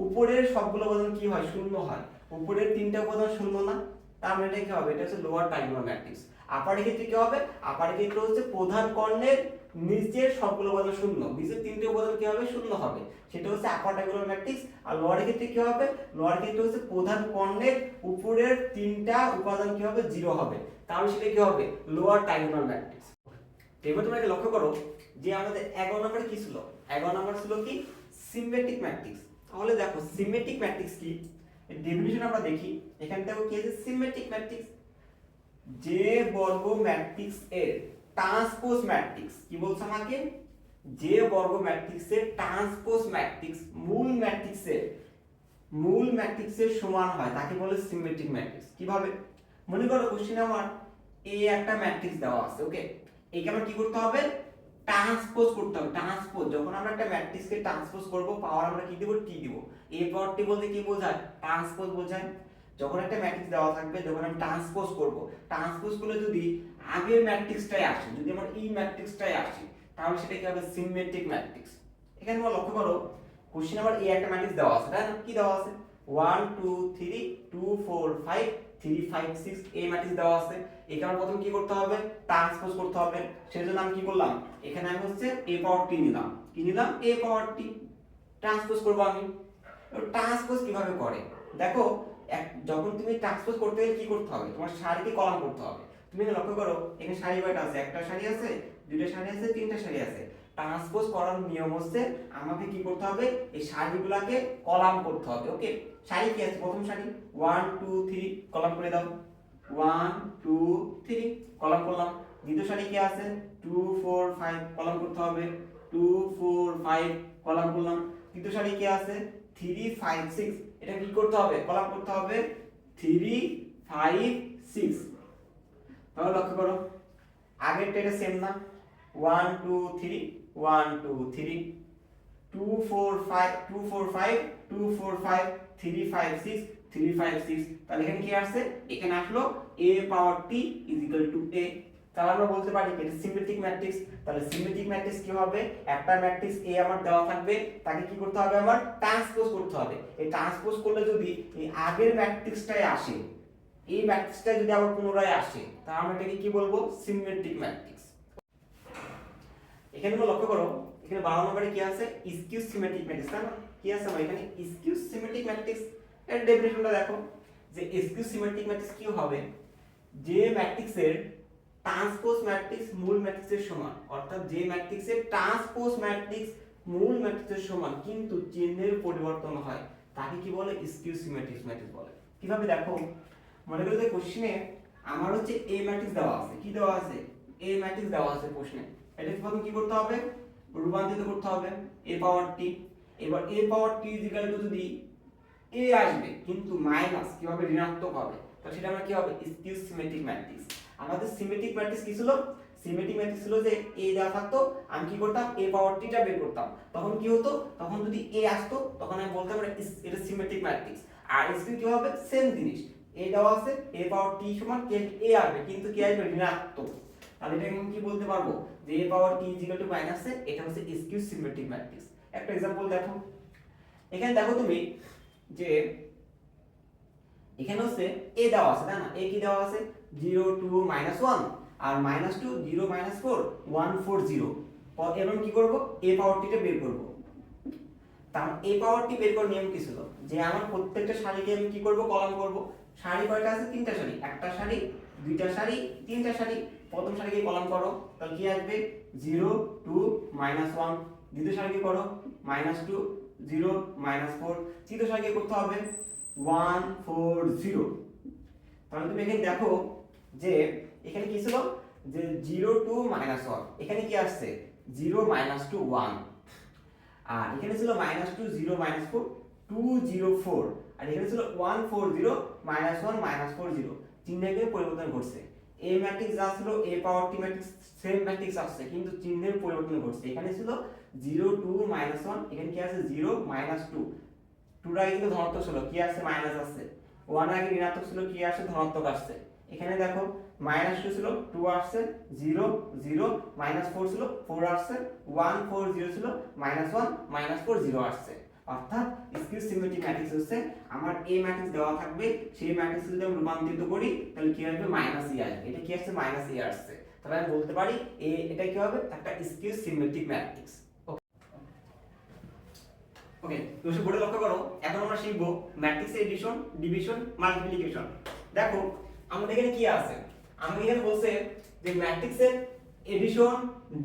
উপরের সবগুলো উপাদান কি হয়, শূন্য হয়, উপরের তিনটা উপাদান শূন্য না, তার মানে এটা কি হবে, এটা হচ্ছে লোয়ার ট্রাইগোনাল ম্যাট্রিক্স। আপারের ক্ষেত্রে কি হবে, আপারের ক্ষেত্রে হচ্ছে প্রধান কর্ণের নিচের সবগুলো উপাদান শূন্য, নিচের তিনটে উপাদান কি হবে, শূন্য হবে, সেটা হচ্ছে আপার ট্রাইগোনাল ম্যাট্রিক্স। আর লোয়ারের ক্ষেত্রে কি হবে, লোয়ারের ক্ষেত্রে হচ্ছে প্রধান কর্ণের উপরের তিনটা উপাদান কি হবে, জিরো হবে, তাহলে সেটা কি হবে, লোয়ার ট্রাইগোনাল ম্যাট্রিক্স। এবার তোমরা লক্ষ্য করো যে আমাদের 11 নম্বরে কি ছিল, 11 নম্বর ছিল কি, সিমেট্রিক ম্যাট্রিক্স। তাহলে দেখো সিমেট্রিক ম্যাট্রিক্স কি, এর ডেফিনিশন আমরা দেখি। এখানে দেখো কি আছে, সিমেট্রিক ম্যাট্রিক্স যে বর্গ ম্যাট্রিক্স এর ট্রান্সপোজ ম্যাট্রিক্স, কি বলছ আমাকে, যে বর্গ ম্যাট্রিক্সের ট্রান্সপোজ ম্যাট্রিক্স মূল ম্যাট্রিক্সের সমান হয় তাকে বলে সিমেট্রিক ম্যাট্রিক্স। কিভাবে, মনে করো কোশ্চেনে আমার এই একটা ম্যাট্রিক্স দেওয়া আছে, ওকে, একে আমার কি করতে হবে, ট্রান্সপোজ করতে হবে। ট্রান্সপোজ, যখন আমরা একটা ম্যাট্রিক্সকে ট্রান্সপোজ করব, পাওয়ার আমরা কি দেব, টি দেব। এ পাওয়ার টি বলতে কি বোঝায়, ট্রান্সপোজ বোঝায়। যখন একটা ম্যাট্রিক্স দেওয়া থাকবে, যখন আমি ট্রান্সপোজ করব, ট্রান্সপোজ করলে যদি আগের ম্যাট্রিক্সটাই আসে, যদি আমার এই ম্যাট্রিক্সটাই আসে, তাহলে সেটা কি হবে, সিমেট্রিক ম্যাট্রিক্স। এখানে তোমরা লক্ষ্য করো কোশ্চেন নাম্বার এই একটা ম্যাট্রিক্স দেওয়া আছে, তাই না? কি দেওয়া আছে, 1 2 3 2 4 5 3 5 6, এই ম্যাট্রিক্স দেওয়া আছে। এখানে প্রথম কি করতে হবে, ট্রান্সপোজ করতে হবে। সেজন্য আমি কি করলাম, এখানে আমি হচ্ছে a পাওয়ার t নিলাম, কি নিলাম, a পাওয়ার t, ট্রান্সপোজ করব আমি। ট্রান্সপোজ কিভাবে করে দেখো, যখন তুমি ট্রান্সপোজ করতে গেলে কি করতে হবে, তোমার সারিকে কলাম করতে হবে। তুমি লক্ষ্য করো এখানে সারি কয়টা আছে, একটা সারি আছে, দুইটা সারি আছে, তিনটা সারি আছে। ট্রান্সপোজ করার নিয়ম হচ্ছে আমাকে কি করতে হবে, এই সারিগুলোকে কলাম করতে হবে। ওকে, সারি কি আছে, প্রথম সারি 1 2 3, কলাম করে দাও, 1 2 3, কলাম করলাম। দ্বিতীয় সারি কি আছে, 2 4 5, কলাম করতে হবে, 2 4 5, কলাম করলাম। তৃতীয় সারি কি আছে, 3 5 6, এটা কি করতে হবে, কলাম করতে হবে, 3 5 6। তাহলে লক্ষ্য করো আগেরটা এটা সেম না, 1 2 3 1 2 3, 2 4 5 2 4 5 2 4 5 3 5 6 3 5 6 তাহলে এখানে কি আসছে এখানে আসলো a পাওয়ার t a তাহলে আমরা বলতে পারি এটা সিমেট্রিক ম্যাট্রিক্স তাহলে সিমেট্রিক ম্যাট্রিক্স কি হবে একটা ম্যাট্রিক্স a আমার দেওয়া থাকবে তাকে কি করতে হবে আমার ট্রান্সপোজ করতে হবে এই ট্রান্সপোজ করলে যদি এই আগের ম্যাট্রিক্সটাই আসে এই ম্যাট্রিক্সটা যদি আবার পুনরায় আসে তাহলে আমরা এটাকে কি বলবো সিমেট্রিক ম্যাট্রিক্স এখানে তোমরা লক্ষ্য করো এখানে 12 নম্বরে কি আছে স্কিউ সিমেট্রিক ম্যাট্রিক্স না কি আছে আমার এখানে স্কিউ সিমেট্রিক ম্যাট্রিক্স এর ডেফিনিশনটা দেখো যে স্কিউ সিমেট্রিক ম্যাট্রিক্স কি হবে যে ম্যাট্রিক্সের ট্রান্সপোজ ম্যাট্রিক্স মূল ম্যাট্রিক্সের সমান অর্থাৎ যে ম্যাট্রিক্সের ট্রান্সপোজ ম্যাট্রিক্স মূল ম্যাট্রিক্সের সমান কিন্তু চিহ্নের পরিবর্তন হয় তাকে কি বলে স্কিউ সিমেট্রিক ম্যাট্রিক্স বলে কিভাবে দেখো মনে করো যে কোশ্চেনে আমার হচ্ছে a ম্যাট্রিক্স দেওয়া আছে কি দেওয়া আছে a ম্যাট্রিক্স দেওয়া আছে প্রশ্নে এটা প্রথম কি করতে হবে রূপান্তরিত করতে হবে a পাওয়ার t এবার a পাওয়ার t যদি a আসবে কিন্তু মাইনাস কিভাবে ঋণাত্মক হবে তাহলে সেটা আমরা কি হবে স্কিউ সিমেট্রিক ম্যাট্রিক্স আমাদের সিমেট্রিক ম্যাট্রিক্স কি ছিল সিমেট্রিক ম্যাট্রিক্স ছিল যে a দেওয়া থাকতো আমি কি করতাম a পাওয়ার t টা বের করতাম তখন কি হতো তখন যদি a আসতো তখন আমি বলতাম এটা সিমেট্রিক ম্যাট্রিক্স আর স্কিউ কি হবে সেম জিনিস a দেওয়া আছে a পাওয়ার t সমান a আসবে কিন্তু কি আসবে ঋণাত্মক তাহলে এটা আমি কি বলতে পারবো যে a পাওয়ার t মাইনাস এ এটা হচ্ছে স্কিউ সিমেট্রিক ম্যাট্রিক্স একটা एग्जांपल দেখো এখানে দেখো তুমি যে এখানে হচ্ছে a দেওয়া আছে তাই না a কি দেওয়া আছে 0 2 -1 আর -2 0 -4 1 4 0 এবং কি করব a পাওয়ার t টা বের করব তার a পাওয়ার t বের করার নিয়ম কি ছিল যে আমার প্রত্যেকটা সারিকে আমি কি করব কলাম করব সারি কয়টা আছে তিনটা সারি একটা সারি দুইটা সারি তিনটা সারি প্রথম সারিকে কলাম করো তাহলে কি আসবে 0 2 -1 দ্বিতীয় সারিকে করো -2 0 -4 তৃতীয় সারিকে করতে হবে 1 4 0 তাহলে তুমি এখানে দেখো যে এখানে কি ছিল যে 0 2 -1 এখানে কি আসছে 0 -2 1 আর এখানে ছিল -2 0 -4 2 0 4 আর এখানে ছিল 1 4 0 -1 -4 0 চিহ্নের পরিবর্তন ঘটছে a ম্যাট্রিক্স যা ছিল a power t matrix same matrix আসছে কিন্তু চিহ্নের পরিবর্তন ঘটছে এখানে ছিল 0 2 -1 এখানে কি আছে 0 -2 2 আগে কিন্তু ধনাত্মক ছিল কি আসছে মাইনাস আসছে 1 আগে ঋণাত্মক ছিল কি আসছে ধনাত্মক আসছে এখানে দেখো -2 ছিল 2 আসছে 0 0 -4 ছিল 4 আসছে 1 4 0 ছিল -1 -4 0 আসছে অর্থাৎ স্কিউ সিমেট্রিক ম্যাট্রিক্স হচ্ছে আমার a ম্যাট্রিক্স দেওয়া থাকবে সেই ম্যাট্রিক্স যদি আমি রূপান্তরিত করি তাহলে কি আসবে -a আসবে এটা কি আসছে -a আসছে তাহলে আমি বলতে পারি এটা কি হবে একটা স্কিউ সিমেট্রিক ম্যাট্রিক্স ওকে তো সে বোর্ডে লক্ষ্য করো এখন আমরা শিখব ম্যাট্রিক্সের এডিশন ডিভিশন মাল্টিপ্লিকেশন দেখো আমাদের এখানে কি আছে আমাদের এখানে বলছে যে ম্যাট্রিক্সের এডিশন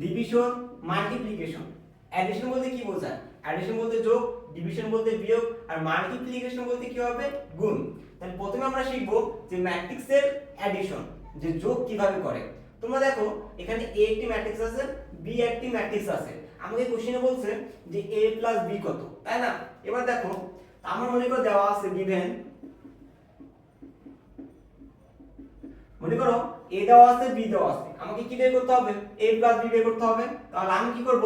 ডিভিশন মাল্টিপ্লিকেশন এডিশন বলতে কি বোঝায় এডিশন বলতে যোগ ডিভিশন বলতে বিয়োগ আর মাল্টিপ্লিকেশন বলতে কি হবে গুণ তাহলে প্রথমে আমরা শিখব যে ম্যাট্রিক্সের এডিশন যে যোগ কিভাবে করে তোমরা দেখো এখানে a একটি ম্যাট্রিক্স আছে b একটি ম্যাট্রিক্স আছে আমাকে কোশ্চেনে বলছে যে a + b কত তাই না এবার দেখো আমার মনে করো দেওয়া আছে গিভেন মনে করো a দেওয়া আছে b দেওয়া আছে আমাকে কি বের করতে হবে a + b বের করতে হবে তাহলে আমি কি করব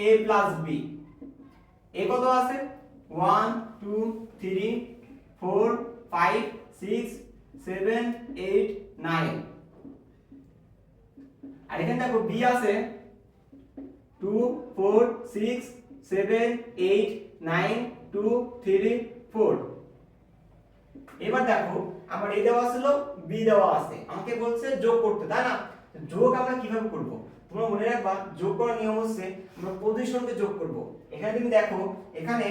a + b a কত আছে 1 2 3 4 5 6 7 8 9 আর এখানে দেখো b আছে 2 4 6 7 8 9 2 3 4 এবার দেখো আমার a দেওয়া ছিল b দেওয়া আছে আমাকে বলছে যোগ করতে তাই না যোগ আমরা কিভাবে করব তোমরা মনে রাখবা যোগ করার নিয়ম হচ্ছে আমরা পজিশনকে যোগ করব এখানে তুমি দেখো এখানে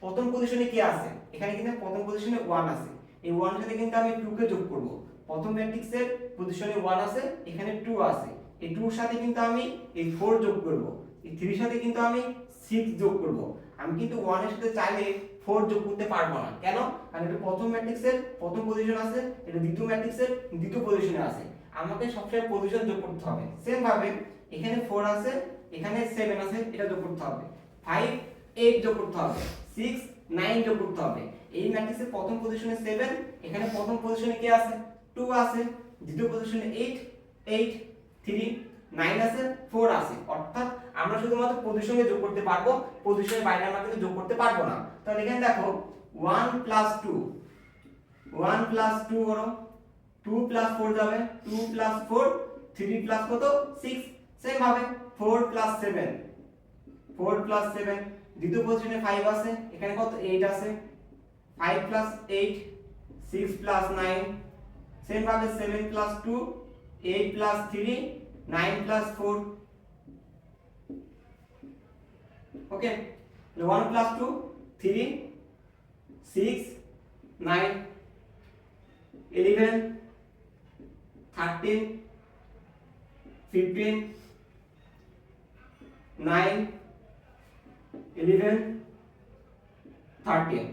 প্রথম পজিশনে কি আছে এখানে কিন্তু প্রথম পজিশনে 1 আছে এই 1 এর সাথে কিন্তু আমি 2 কে যোগ করব প্রথম ম্যাট্রিক্সের পজিশনে 1 আছে এখানে 2 আছে এই 2 এর সাথে কিন্তু আমি এই 4 যোগ করব এই 3 এর সাথে কিন্তু আমি 6 যোগ করব আমি কিন্তু 1 এর সাথে চাইলে 4 যোগ করতে পারবো না কেন কারণ এটা প্রথম ম্যাট্রিক্সের প্রথম পজিশন আছে এটা দ্বিতীয় ম্যাট্রিক্সের দ্বিতীয় পজিশনে আছে আমাকে সবসময় পজিশন যোগ করতে হবে সেম ভাবে এখানে 4 আছে এখানে 7 আছে এটা যোগ করতে হবে 5 8 যোগ করতে হবে 6 9 যোগ করতে হবে এই ম্যাট্রিক্সের প্রথম পজিশনে 7 এখানে প্রথম পজিশনে কি আছে 2 আছে দ্বিতীয় পজিশনে 8 8 3 9 আছে 4 আছে অর্থাৎ আমরা শুধুমাত্র পজিশনকে যোগ করতে পারবো, পজিশনের বাইরে আমরা কিন্তু যোগ করতে পারবো না। তাহলে এখানে দেখো 1 + 2 1 + 2 করো, 2 + 4 যাবে, 2 + 4 3 প্লাস কত 6, সেম ভাবে 4 + 7 4 + 7, দ্বিতীয় পজিশনে 5 আছে, এখানে কত 8 আছে, 5 + 8 6 + 9, সেম ভাবে 7 + 2 8 + 3 9 + 4, ওকে। 1 + 2 3 6 9 11 13 15 9 11 13।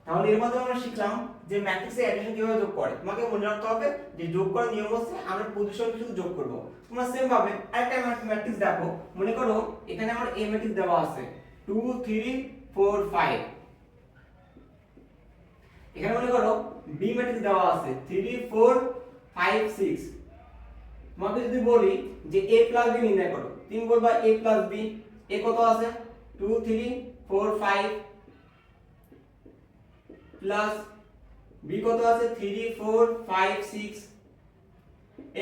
তাহলে এর মাধ্যমে আমরা শিখলাম যে ম্যাট্রিক্সে অ্যাডিশন কিভাবে যোগ করে। তোমাকে মনে রাখতে হবে যে যোগ করার নিয়ম হচ্ছে আমরা পজিশনকে শুধু যোগ করব। তোমরা সেম ভাবে আরেকটা ম্যাট্রিক্স দেখো, মনে করো এখানে আমার এ ম্যাট্রিক্স দেওয়া আছে 2 3 4 5, এখানে মনে করো বি ম্যাট্রিক্স দেওয়া আছে 3 4 5 6। তোমাকে যদি বলি যে a + b নির্ণয় করো, তুমি বলবা a + b, a কত আছে 2 3 4 5 প্লাস b কত আছে 3 4 5 6।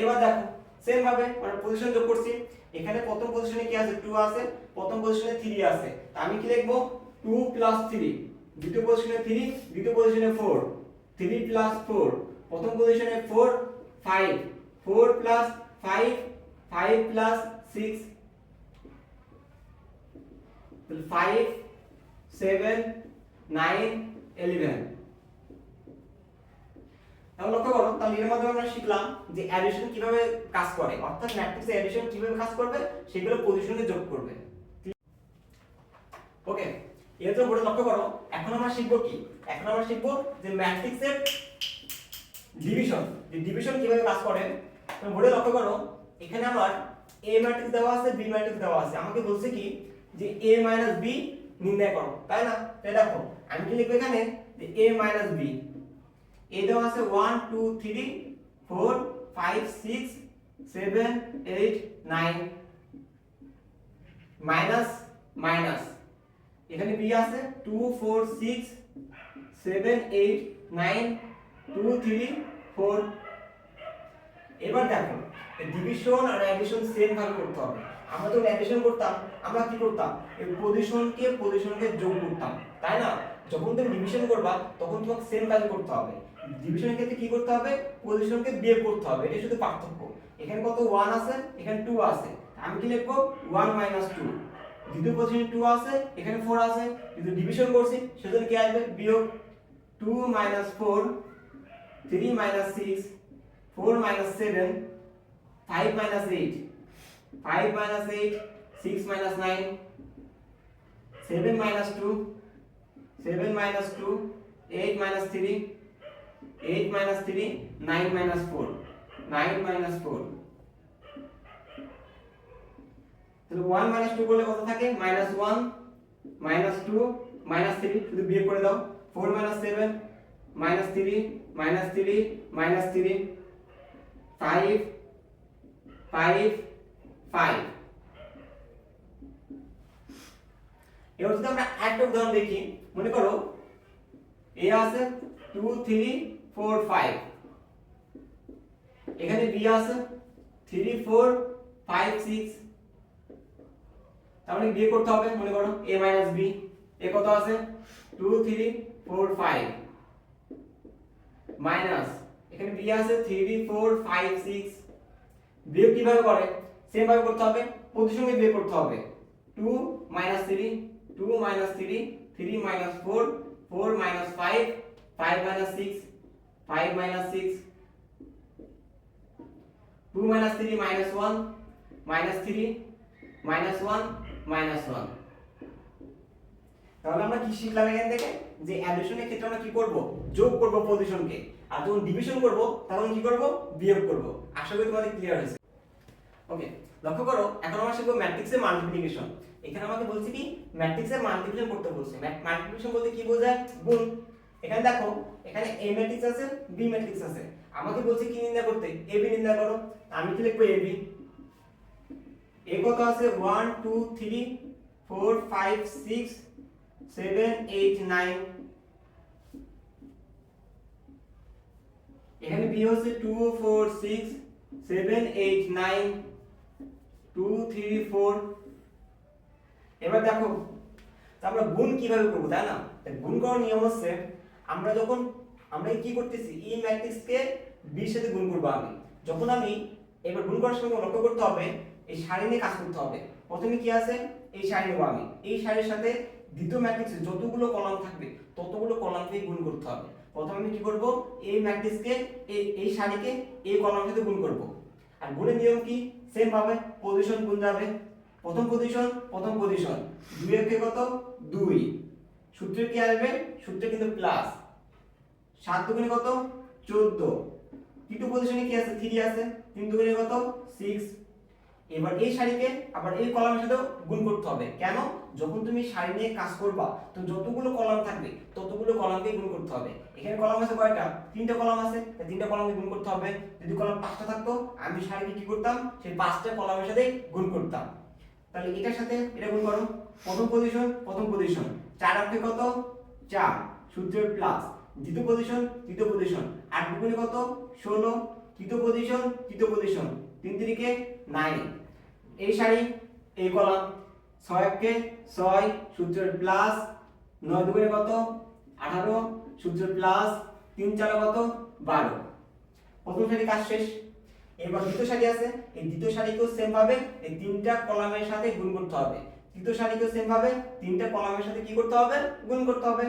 এবার দেখো সেম ভাবে আমরা পজিশন যোগ করছি, এখানে প্রথম পজিশনে কি আছে 2 আছে, প্রথম পজিশনে 3 আছে, তা আমি কি লিখব 2 + 3, দ্বিতীয় পজিশনে 3 দ্বিতীয় পজিশনে 4 3 + 4, প্রথম পজিশনে 4 5 4 + 5 5 + 6 5 7 9 11। তাহলে লক্ষ্য করো, তাহলে এর মাধ্যমে আমরা শিখলাম যে অ্যাডিশন কিভাবে কাজ করে, অর্থাৎ ম্যাট্রিক্সে অ্যাডিশন কিভাবে কাজ করবে সেগুলো পজিশনে যোগ করবে। ওকে, এরপর বোর্ডে লক্ষ্য করো, এখন আমরা শিখব কি, এখন আমরা শিখব যে ম্যাট্রিক্সের ডিভিশন, যে ডিভিশন কিভাবে কাজ করে। তো বোর্ডে লক্ষ্য করো, এখানে আমার a ম্যাট্রিক্স দেওয়া আছে, b ম্যাট্রিক্স দেওয়া আছে, আমাকে বলছে কি যে a - b নির্ণয় করো, তাই না? তাই দেখো আমি কি লিখব এখানে যে a - b, a দেওয়া আছে 1 2 3 4 5 6 7 8 9 মাইনাস মাইনাস, এখানে b আছে 2 4 6 7 8 9 2 3 4। এবার দেখো ডিভিশন আর অ্যাডিশন সেম ভাবে করতে হবে। আমরা যখন অ্যাডিশন করতাম আমরা কি করতাম, এই পজিশনকে যোগ করতাম, তাই না? যখন তুমি ডিভিশন করবা তখন তোমাকে সেম কাজ করতে হবে। ডিভিশনের ক্ষেত্রে কি করতে হবে, পজিশনকে বিয়োগ করতে হবে, এটা শুধু পার্থক্য। এখানে কত 1 আছে, এখানে 2 আছে, আমি কি লিখব 1 - 2, দ্বিতীয় পজিশনে 2 আছে, এখানে 4 আছে, কিন্তু ডিভিশন করছি সেজন্য কি আসবে বিয়োগ 2 - 4 3 - 6 4 - 7 5 - 8 5 - 8 6 - 9 7 - 2 7 - 2 8 - 3 8 - 3 9 - 4 9 - 4। তাহলে 1 - 2 করলে কত থাকে -1 -2 -3, শুধু বিয়োগ করে দাও। 4 - 7 -3 -3 -3 5 5 5। এবার যদি আমরা একটা উদাহরণ দেখি, মনে করো a আছে 2 3 4 5, এখানে b আছে 3 4 5 6, তাহলে বিয়োগ করতে হবে। মনে করো a - b, a কত আছে 2 3 4 5 মাইনাস, এখানে b আছে 3 4 5 6। বিয়োগ কিভাবে করে, সেম ভাবে করতে হবে, পজিশনকে বিয়োগ করতে হবে। 2 - 3 2 - 3 3 - 4 4 - 5 5 - 6 5 - 6 2 - 3 - 1 -3 -1 -1। তাহলে আমরা কি শিখলাম এখান থেকে, যে অ্যাডিশনের ক্ষেত্রে আমরা কি করব, যোগ করব পজিশনকে, আর যখন ডিভিশন করব তখন কি করব, বিয়োগ করব। আশা করি তোমাদের ক্লিয়ার হয়েছে। ওকে, লক্ষ্য করো, এখন আমরা শিখব ম্যাট্রিক্সের মাল্টিপ্লিকেশন। এখানে আমাকে বলছে কি ম্যাট্রিক্সের মাল্টিপ্লিকেশন করতে বলছে। মাল্টিপ্লিকেশন বলতে কি বোঝায়, গুণ। এখানে দেখো এখানে a ম্যাট্রিক্স আছে, b ম্যাট্রিক্স আছে, আমাকে বলছে কি নির্ণয় করতে, ab নির্ণয় করো। আমি কি লিখব ab, এ কত আছে 1 2 3 4 5 6 7 8 9, এখানে বি হচ্ছে 2 4 6 7 8 9 2 3 4। এবার দেখো আমরা গুণ কিভাবে করব, তাই না? গুণ করার নিয়ম হচ্ছে আমরা কি করতেছি, ই ম্যাট্রিক্স কে বি এর সাথে গুণ করব। যখন আমি এবার গুণ করার সময় লক্ষ্য করতে হবে এই সারি নিয়ে কাজ করতে হবে। প্রথমে কি আছে, এই সারি নেব আমি, এই সারির সাথে দ্বিতীয় ম্যাট্রিক্সে যতগুলো কলাম থাকবে ততগুলো কলামকে গুণ করতে হবে। প্রথমে আমি কি করব, এই ম্যাট্রিক্সকে এই সারিকে এই কলামের সাথে গুণ করব। আর গুণের নিয়ম কি, সেম ভাবে পজিশন গুণ যাবে, প্রথম পজিশন 2 এর কে কত 2, সূত্রে কি আসবে, সূত্রে কিন্তু প্লাস, 7 দুগুণে কত 14, তৃতীয় পজিশনে কি আছে 3 আছে, 3 দুগুণে কত 6। এবার এই সারিকে আবার এই কলামের সাথে গুণ করতে হবে। কেন, যখন তুমি সারি নিয়ে কাজ করবা তো যতগুলো কলাম থাকবে ততগুলো কলামকে গুণ করতে হবে। এখানে কলাম আছে কয়টা, 3টা কলাম আছে, তাই 3টা কলামকে গুণ করতে হবে। যদি কলাম 5টা থাকতো আমি সারিকে কি করতাম, সেই 5টা কলামের সাথে গুণ করতাম। তাহলে এটার সাথে এটা গুণ করো, প্রথম পজিশন 4 আর কত 4, সূত্রের প্লাস, দ্বিতীয় পজিশন 8 দুগুণে কত 16, তৃতীয় পজিশন 3 3 9, এই সারি এই কলাম 6 কে 6, সূত্রের প্লাস, 9 দুগুণে কত 18, সূত্রের প্লাস, 3 4 কত 12। প্রথম সারি কাজ শেষ। এবার দ্বিতীয় সারি আছে, এই দ্বিতীয় সারিকেও সেম ভাবে এই 3টা কলামের সাথে গুণ করতে হবে। তৃতীয় সারিকেও সেম ভাবে 3টা কলামের সাথে কি করতে হবে, গুণ করতে হবে।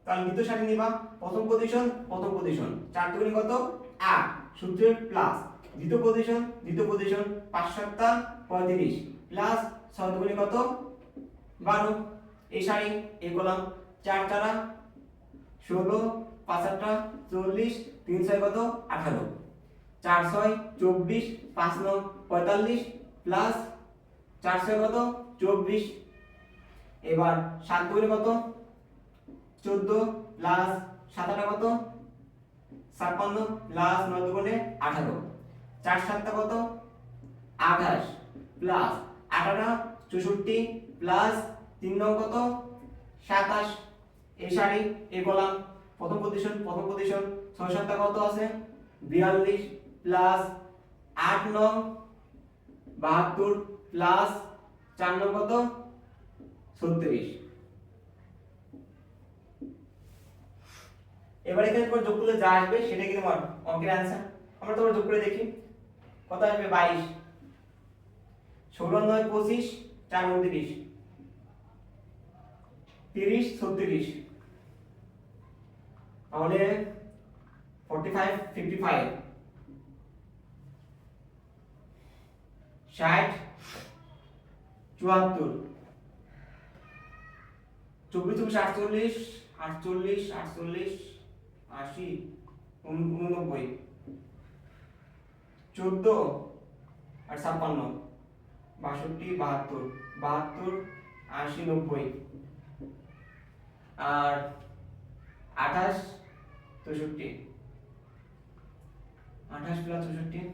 তাহলে দ্বিতীয় সারি নিবা, প্রথম পজিশন 4 দুগুণে কত 8, সূত্রের প্লাস, দ্বিতীয় পজিশন 5 7 35, প্লাস 6 দুগুণে কত 12, এই সারি এই কলাম 4 4 16, 5 8 40, 3 6 কত 18, 4 6 24, 5 9 45, প্লাস 4 6 কত 24। এবার 7 দুগুণে কত 14, প্লাস 7 8 কত 56, প্লাস 9 দুগুণে 18, 4 7 কত 28, প্লাস 18 64, প্লাস 3 9 কত 27, এই সারি এই কলাম প্রথম পজিশন 6 7 কত আছে 42, প্লাস 8 9 72, প্লাস 4 9 কত 36। এবার এখানে তোমার যোগ করলে যা আসবে সেটা কি তোমার অঙ্কের অ্যানসার। আমরা তোমার যোগ করে দেখি কত আসবে 22, 16 9 25, 4 29, 30 36, তাহলে 45 55, 60 74, 24 24 48 48 48 80 89, 14 আর 56 62 72 72 80 90, আর 28 64, 28 প্লাস 64,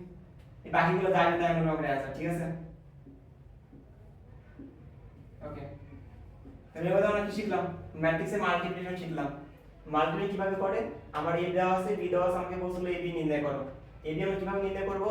এই বাকিগুলো জানি তাই মনে করে আছে, ঠিক আছে। ওকে, তাহলে এবার আমরা কি শিখলাম, ম্যাট্রিক্সের মাল্টিপ্লিকেশন শিখলাম। মাল্টিপ্লিকেশন কিভাবে করে, আমার a দেওয়া আছে b দেওয়া আছে, আমাকে বলছিল a b নির্ণয় করো। a b আমরা কিভাবে নির্ণয় করব,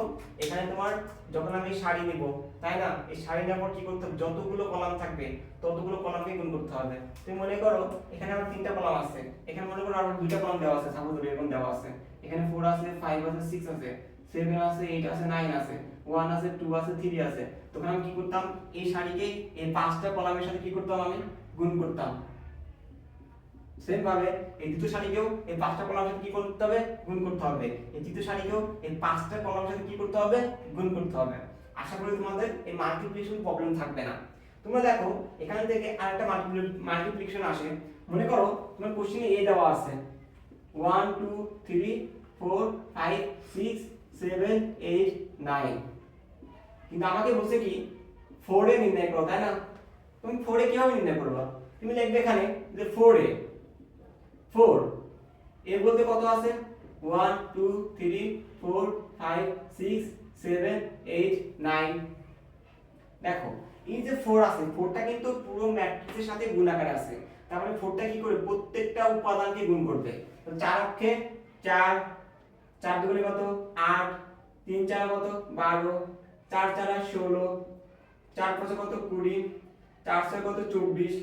এখানে তোমার যখন আমি সারি নিব, তাই না, এই সারি নেওয়ার পর কি করতে হবে, যতগুলো কলাম থাকবে ততগুলো কলামকে গুণ করতে হবে। তুমি মনে করো এখানে আমার 3টা কলাম আছে, এখানে মনে করো আবার 2টা কলাম দেওয়া আছে, সাপোজ এরকম দেওয়া আছে, এখানে 4 আছে 5 আছে 6 আছে 7 আছে 8 আছে 9 আছে 1 আছে 2 আছে 3 আছে। তখন আমি কি করতাম, এই সারিকে এই 5টা কলামের সাথে কি করতাম, আমি গুণ করতাম। সেম ভাবে এই দ্বিতীয় সারিকেও এই 5টা কলামের সাথে কি করতে হবে, গুণ করতে হবে। এই তৃতীয় সারিকেও এই 5টা কলামের সাথে কি করতে হবে, গুণ করতে হবে। আশা করি তোমাদের এই মাল্টিপ্লিকেশন প্রবলেম থাকবে না। তোমরা দেখো এখান থেকে আরেকটা মাল্টিপ্লিকেশন আসে। মনে করো তোমার কোশ্চেনে a দেওয়া আছে 1 2 3 4 5 6 7 8 9, কিন্তু আমাকে বলছে কি 4 এ নির্ণয় করো, তাই না। তুমি 4 এ কিভাবে নির্ণয় করবা, তুমি লিখবে এখানে যে 4 এ 4 এর বলতে কত আছে 1 2 3 4 5 6 7 8 9, দেখো এই যে 4 আছে 4টা কিন্তু পুরো ম্যাট্রিক্সের সাথে গুণ আকারে আছে, তার মানে 4টা কি করে প্রত্যেকটা উপাদানকে গুণ করবে। তো 4 অক্ষে 4, 4 দুগুণে কত 8, 3 4 কত 12, 4 4 16, 4 5 কত 20, 4 6 কত 24,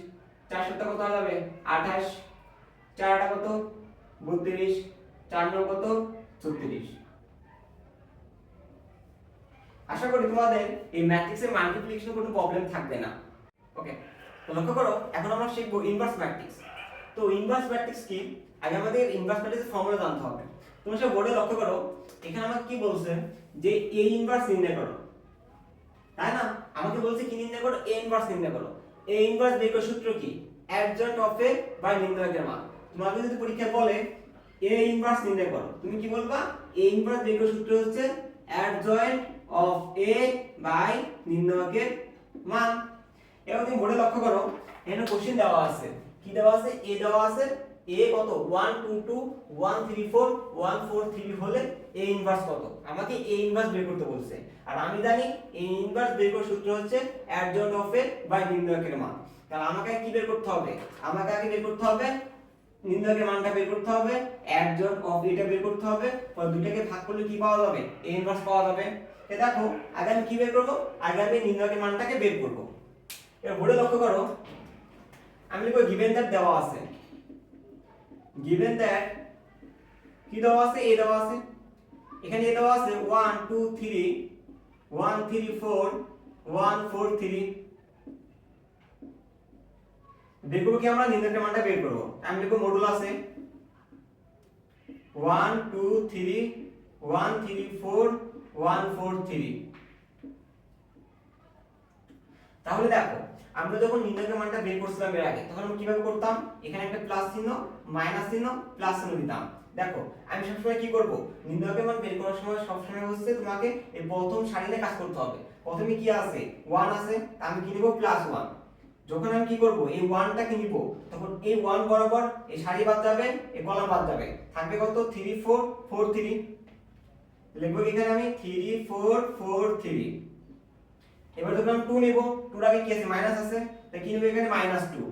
4 7 কত হবে 28, 4 8 কত 32, 4 9 কত 36। আশা করি তোমাদের এই ম্যাট্রিক্সের মাল্টিপ্লিকেশনে কোনো প্রবলেম থাকবে না। ওকে, তো লক্ষ্য করো এখন আমরা শিখব ইনভার্স ম্যাট্রিক্স। তো ইনভার্স ম্যাট্রিক্স কি, আগে আমাদের ইনভার্স ম্যাট্রিক্সের ফর্মুলা জানতে হবে। তোমরা সব বোর্ডে লক্ষ্য করো, এখানে আমাকে কি বলছে যে এ ইনভার্স নির্ণয় করো, তাই না? আমাকে বলছে কি নির্ণয় করো, এ ইনভার্স নির্ণয় করো। এ ইনভার্স বের করার সূত্র কি, অ্যাডজয়েন্ট অফ এ বাই নির্ণয়কের মান। তোমাকে যদি পরীক্ষায় বলে এ ইনভার্স নির্ণয় করো, তুমি কি বলবা? এ ইনভার্স বের করার সূত্র হচ্ছে অ্যাডজয়েন্ট অফ এ বাই নির্ণয়কের মান। এবার তুমি বোর্ডে লক্ষ্য করো, এখানে কোশ্চেন দেওয়া আছে, কি দেওয়া আছে, এ দেওয়া আছে, এ কত 1 2 2 1 3 4 1 4 3 হলে এ ইনভার্স কত, আমাকে এ ইনভার্স বের করতে বলছে। আর আমি জানি এ ইনভার্স বের করার সূত্র হচ্ছে অ্যাডজয়েন্ট অফ এ বাই নির্ণয়কের মান। তাহলে আমাকে কি বের করতে হবে, আমাকে আগে বের করতে হবে নির্ণয়কের মানটা বের করতে হবে, অ্যাডজয়েন্ট অফ এটা বের করতে হবে, পর দুটাকে ভাগ করলে কি পাওয়া যাবে, এ ইনভার্স পাওয়া যাবে। এ দেখো আগে আমি কি বের করব, আগে আমি নির্ণয়কের মানটাকে বের করব। এবার বোর্ডে লক্ষ্য করো, আমি লিখব গিভেন দ্যাট দেওয়া আছে, গিভেন দ্যাট কি দেওয়া আছে, এ দেওয়া আছে, এখানে এ দেওয়া আছে 1 2 3 1 3 4 1 4 3। বের করব কি, আমরা নির্ণয়কের মানটা বের করব। আমি লিখব মডুল আছে 1 2 3 1 3 4 1 4 3। তাহলে দেখো আমরা যখন নির্ণয়কের মানটা বের করছিলাম এর আগে, তখন আমরা কিভাবে করতাম, এখানে একটা প্লাস চিহ্ন মাইনাস চিহ্ন প্লাস চিহ্ন দিতাম। দেখো আমি সবসময় কি করব, নির্ণয়কের মান বের করার সময় সবসময় হচ্ছে তোমাকে এই প্রথম সারিতে কাজ করতে হবে। প্রথমে কি আছে 1 আছে, আমি কি নিব +1। যখন আমি কি করব এই 1টা কি নিব, তখন এই 1 বরাবর এই সারি বাদ যাবে, এই কলাম বাদ যাবে, থাকবে কত 3 4 4 3। লিখব এখানে আমি 3 4 4 3। এবার যখন আমি 2 নিব, 2 আগে কি আছে মাইনাস আছে, তাই কি নিব এখানে -2।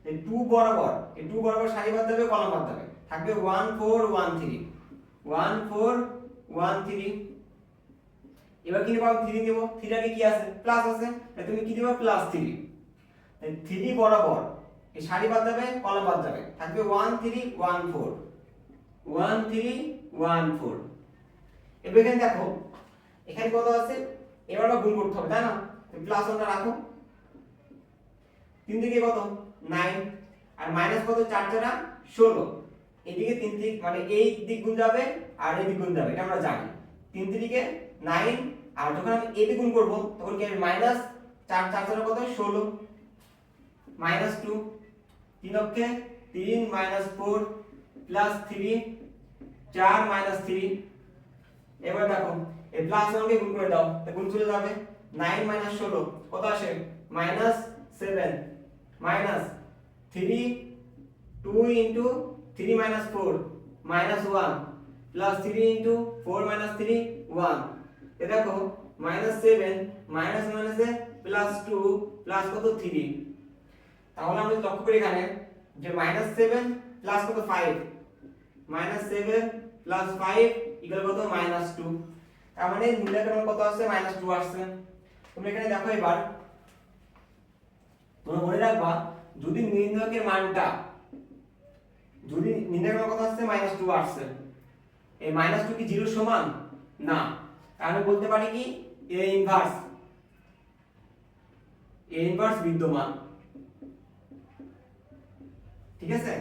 এই 2 বরাবর এই 2 বরাবর সারি বাদ যাবে, কলাম বাদ যাবে, থাকবে 1 4 1 3 1 4 1 3। এবার কি নিব, আমি 3 নিব, 3 আগে কি আছে প্লাস আছে, তাই তুমি কি দিবা +3। তাই 3 বরাবর এই সারি বাদ যাবে, কলাম বাদ যাবে, থাকবে 1 3 1 4 1 3 1 4। এবার এখানে দেখো এখানে কত আছে, এবার আমরা গুণ করতে হবে, তাই না? +1টা রাখো, 3 থেকে কত 9, আর মাইনাস কত 4 4 16। এদিকে 3 দিক মানে এই দিক গুণ যাবে আর এই দিক গুণ যাবে, এটা আমরা জানি। 3 থেকে 9, আর যখন আমি এই দিক গুণ করব তখন কি হবে -4 4 4 কত 16 -2 3 অক্ষে 3 -4 +3 4 -3। এবার দেখো এই +1 কে গুণ করে দাও, তো গুণ চলে যাবে, 9 - 16 কত আসে -7 -3 2 * 3 - 4 -1 +3 * 4 - 3 1। এ দেখো -7 মাইনাস মাইনাসে +2 প্লাস কত 3। তাহলে আমরা লক্ষ্য করি এখানে যে -7 প্লাস কত 5, -7 প্লাস 5 ইকুয়াল কত -2। তার মানে নির্ণয়কের মান কত আসছে -2 আসছে। তোমরা এখানে দেখো এবার তোমরা মনে রাখবা, যদি নির্ণয়কের মানটা যদি নির্ণয়কের মান কত আসছে -2 আসছে, এই -2 কি 0 সমান না, তাহলে বলতে পারি কি a ইনভার্স বিদ্যমান। ঠিক আছে,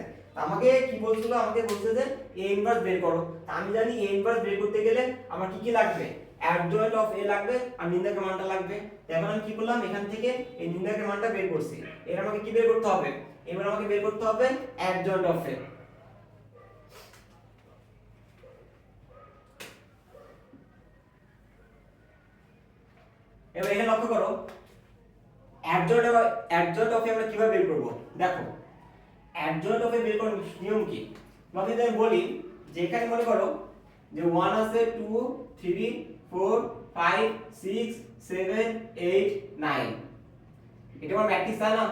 আমাকে কি বলছিল, আমাকে বলছে যে a ইনভার্স বের করো। তা আমি জানি a ইনভার্স বের করতে গেলে আমার কি কি লাগবে, অ্যাডজয়েন্ট অফ a লাগবে আর নির্ণয়কের মানটা লাগবে। এখন আমি কি করলাম, এখান থেকে এই নির্ণয়কের মানটা বের করছি। এর আমাকে কি বের করতে হবে, এবার আমাকে বের করতে হবে অ্যাডজয়েন্ট অফ a। এবার এখানে লক্ষ্য করো অ্যাডজয়েন্ট অফ a আমরা কিভাবে বের করব। দেখো অ্যাডজয়েন্ট অফ a বের করার নিয়ম কি, তোমাকে যদি আমি বলি যে এখানে মনে করো যে 1 আছে 2 3 4 5 6 7 8 9 এটা আমার ম্যাট্রিক্স তাই না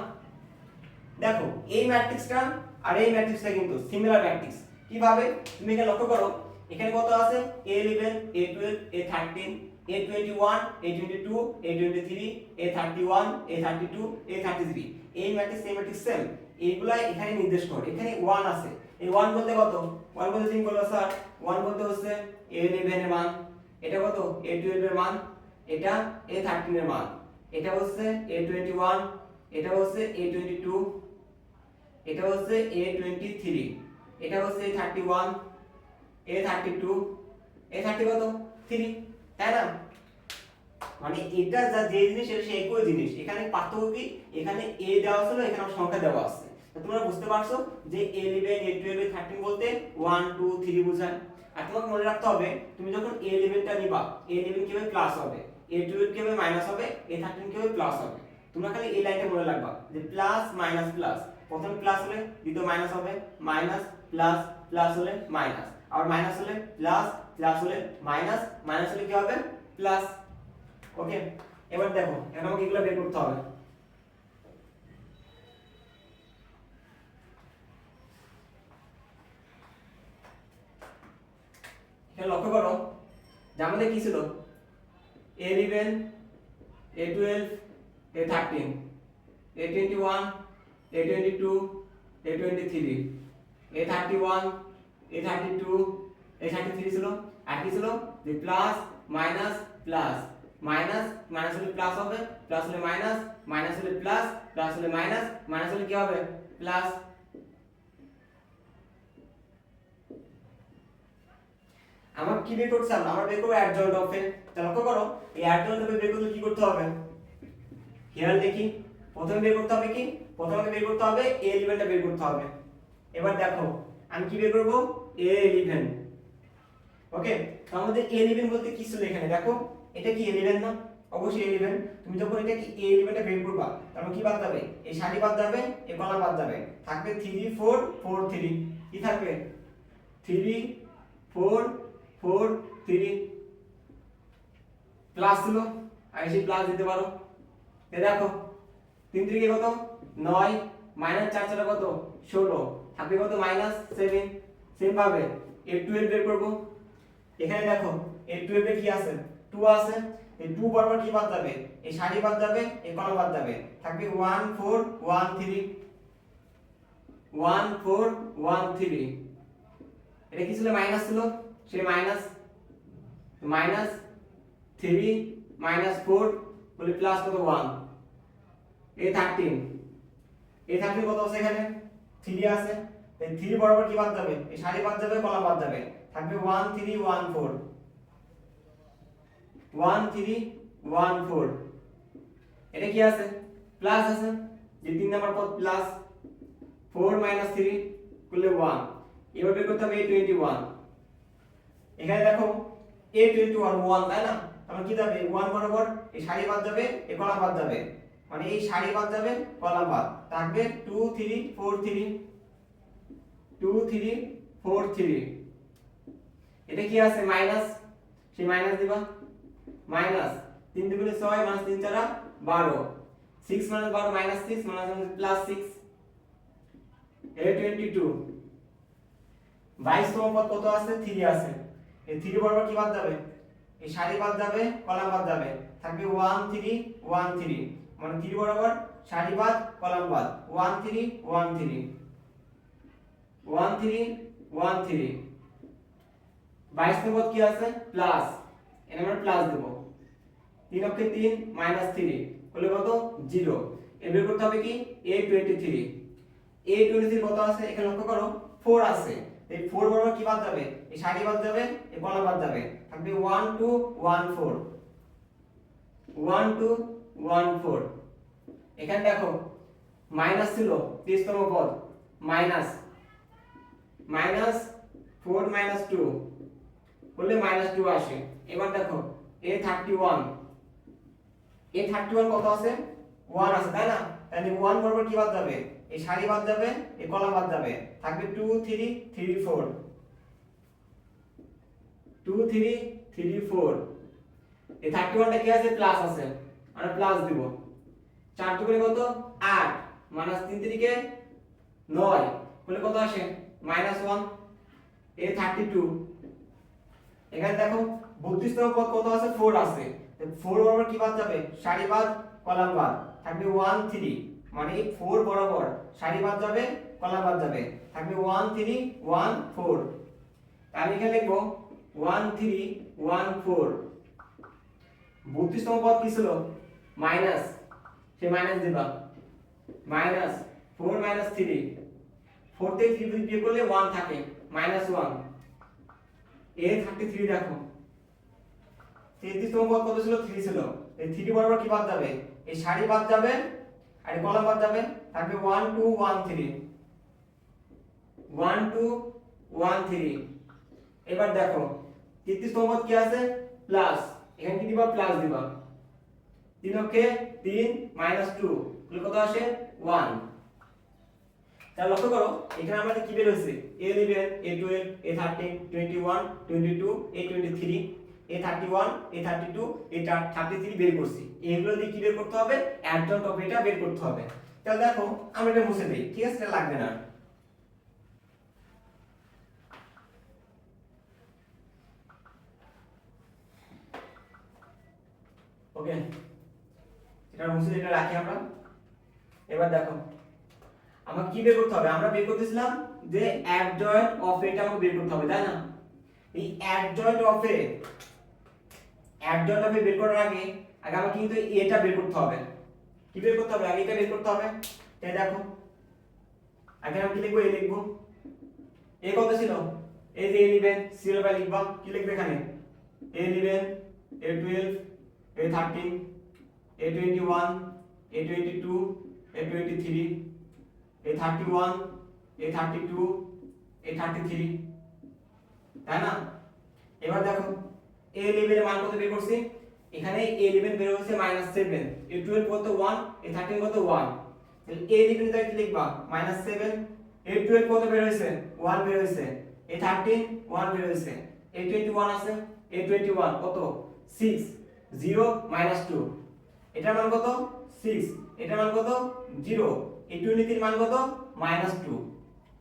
দেখো এই ম্যাট্রিক্সটা আর এই ম্যাট্রিক্সটা কিন্তু সিমিলার ম্যাট্রিক্স কিভাবে তুমি এখানে লক্ষ্য করো এখানে কত আছে a11 a12 a13 a21 a22 a23 a31 a32 a33 এই ম্যাট্রিক্স এই ম্যাট্রিক্স সেম এইগুলা এখানে নির্দেশ করে এখানে 1 আছে এই 1 বলতে কত 1 বলতে তুমি বলবা স্যার 1 বলতে হচ্ছে a11 এর মান এটা কত a12 এর মান এটা a13 এর মান এটা হচ্ছে a21 এটা হচ্ছে a22 এটা হচ্ছে a23 এটা হচ্ছে a31 a32 a30 কত 3 তাই না মানে এটা যা যে জিনিস এটা সেই একই জিনিস এখানে পার্থক্য কি এখানে a দেওয়া ছিল এখানে সংখ্যা দেওয়া আছে তো তোমরা বুঝতে পারছো যে a11 a12 a13 বলতে 1 2 3 বোঝায় আর তোমাকে মনে রাখতে হবে তুমি যখন a11 টা নিবা a11 কিভাবে প্লাস হবে a12 কিভাবে মাইনাস হবে a13 কিভাবে প্লাস হবে তোমরা খালি এই লাইনটা মনে রাখবা যে প্লাস মাইনাস প্লাস প্রথম প্লাস হলে দ্বিতীয় মাইনাস হবে মাইনাস প্লাস প্লাস হলে মাইনাস আর মাইনাস হলে প্লাস প্লাস হলে মাইনাস মাইনাস হলে কি হবে প্লাস ওকে এবার দেখো এখন আমাকে এগুলো বের করতে হবে এখানে লক্ষ্য করো যে আমাদের কি ছিল a11 a12 a13 a21 a22 a23 a31 a32 a33 ছিল আর কি ছিল যে plus minus plus minus minus হলে প্লাস হবে প্লাস হলে মাইনাস মাইনাস হলে প্লাস প্লাস হলে মাইনাস মাইনাস হলে কি হবে প্লাস আমার কি বের করতে আমরা বের করব অ্যাডজয়েন্ট অফ এ তাহলে লক্ষ্য করো এই অ্যাডজয়েন্ট অফ এ বের করতে কি করতে হবে হিয়ার দেখি প্রথমে বের করতে হবে কি প্রথমে বের করতে হবে a11 টা বের করতে হবে এবার দেখো আমি কি বের করব a11 ওকে তো আমাদের a11 বলতে কি ছিল এখানে দেখো এটা কি 11 না অবশ্যই 11 তুমি যখন এটা কি a11 টা বের করবা তাহলে কি বাদ যাবে এই সারি বাদ যাবে এই কলাম বাদ যাবে থাকবে 3 4 4 3 কি থাকবে 3 4 4 3 প্লাস ছিল আর এই প্লাস দিতে পারো এ দেখো 3 3 কত 9 মাইনাস 4 4 কত 16 থাকবে কত মাইনাস 7 সেম ভাবে a12 বের করব এখানে দেখো a12 এ কি আছে 2 আছে এই 2 বরাবর কি বাদ যাবে এই সারি বাদ যাবে এই কলাম বাদ যাবে থাকবে 1 4 1 3 1 4 1 3 এটা কি ছিল মাইনাস ছিল সেই মাইনাস মাইনাস 3 মাইনাস 4 বলে প্লাস কত 1 a13 কত আছে এখানে 3 আছে এই 3 বরাবর কি বাদ যাবে এই সারি বাদ যাবে কলাম বাদ যাবে থাকবে 1 3 1 4 1 3 1 4 এটা কি আছে প্লাস আছে যে 3 নাম্বার পদ প্লাস 4 3 করলে 1 এবার বের করতে হবে a21 এখানে দেখো a21 1 তাই না তাহলে কি যাবে 1 বরাবর এই সারি বাদ যাবে এই কলাম বাদ যাবে মানে এই সারি বাদ যাবে কলাম বাদ থাকবে 2 3 4 3 2 3 4 3 এটা কি আছে মাইনাস সেই মাইনাস দিবা মাইনাস 3 দুগুণে 6 minus 3 4 12 6 minus 12 minus 6 minus plus 6 a22 22 তম পদ কত আছে 3 আছে এই 3 বরাবর কি বাদ যাবে এই সারি বাদ যাবে কলাম বাদ যাবে থাকবে 1 3 1 3 মানে 3 বরাবর সারি বাদ কলাম বাদ 1 3 1 3 1 3 1 3 22 তম পদ কি আছে প্লাস এর আমরা প্লাস দেব 3 অক্ষে 3 মাইনাস 3 হলে কত 0 এর করতে হবে কি a23 a23 কত আছে এখানে লক্ষ্য করো 4 আছে এই 4 বরাবর কি বাদ যাবে এই সারি বাদ যাবে এই কলাম বাদ যাবে থাকবে 1 2 1 4 1 2 1 4 এখানে দেখো মাইনাস ছিল 30 তম পদ মাইনাস মাইনাস 4 মাইনাস 2 বললে মাইনাস 2 আসে এবার দেখো a31 কত আছে 1 আছে তাই না তাহলে 1 বরাবর কি বাদ যাবে এই সারি বাদ যাবে এই কলাম বাদ যাবে থাকবে 2 3 3 4 2 3 3 4 এই 31টা কি আছে প্লাস আছে আমরা প্লাস দিব 4 দুগুণে কত 8 মাইনাস 3 তিরিকে 9 বলে কত আসে -1 এই 32 এখানে দেখো 32 তম পদ কত আছে 4 আছে 4 বরাবর কি বাদ যাবে সারি বাদ কলাম বাদ থাকবে 1 3 মানে এই 4 বরাবর সারি বাদ যাবে কলাম বাদ যাবে থাকবে 1 3 1 4 আমি এখানে লিখব 1 3 1 4 32 তম পদ কি ছিল মাইনাস সে মাইনাস দিবা মাইনাস 4 মাইনাস 3 4 থেকে 3 বিয়োগ করলে 1 থাকে -1 এ 33 দেখো 33 তম পদ কত ছিল 3 ছিল এই 3 বরাবর কি বাদ যাবে এই সারি বাদ যাবে আর এই কলাম বাদ যাবে থাকবে 1 2 1 3 1 2 1 3 এবার দেখো 33 তম পদ কি আছে প্লাস এখানে কি দিবা প্লাস দিবা 3 কে 3 -2 তাহলে কত আসে 1 তাহলে লক্ষ্য করো এখানে আমাদের কি বের হইছে a11 a12 a13 21 22 a23 a31 a32 a33 বের করছি এগুলো দিয়ে কি বের করতে হবে অ্যাডজয়েন্ট অফ এটা বের করতে হবে তাহলে দেখো আমরা এটা মুছে দেই ঠিক আছে এটা লাগবে না ওকে এটা মুছে এটা রাখি আমরা এবার দেখো আমাকে কি বের করতে হবে আমরা বের করতেছিলাম যে অ্যাডজয়েন্ট অফ এটা আমাকে বের করতে হবে তাই না এই অ্যাডজয়েন্ট অফ বের করার আগে আমাকে কিন্তু এটা বের করতে হবে কি বের করতে হবে আগে এটা বের করতে হবে তাই দেখো আগে আমি কি লিখবো এ লিখবো এ কত ছিল এই যে a11 0 বাই লিখবা কি লিখবে এখানে a11 a12 a13 a21 a22 a23 a31 a32 a33 তাই না এবার দেখো a11 এর মান কত বের করছি এখানে a11 বের হচ্ছে -7 a12 কত 1 a13 কত 1 তাহলে a11 এর কি লিখবা -7 a12 কত বের হইছে 1 বের হইছে a13 1 বের হইছে a21 আছে a21 কত 6 0 -2 এটার মান কত 6 এটার মান কত 0 a23 এর মান কত -2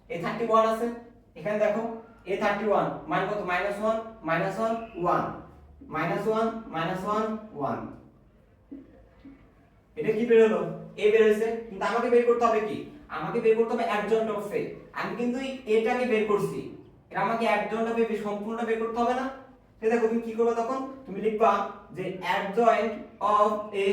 a31 আছে এখানে দেখো a31 মান কত -1 1 এটা কি বের হলো a বের হইছে কিন্তু আমাকে বের করতে হবে কি আমাকে বের করতে হবে অ্যাডজয়েন্ট অফ এ আমি কিন্তু এটাকে বের করছি এটা আমাকে অ্যাডজয়েন্ট অফ এ সম্পূর্ণটা বের করতে হবে না তাহলে দেখো তুমি কি করবে তখন তুমি লিখবা যে অ্যাডজয়েন্ট অফ এ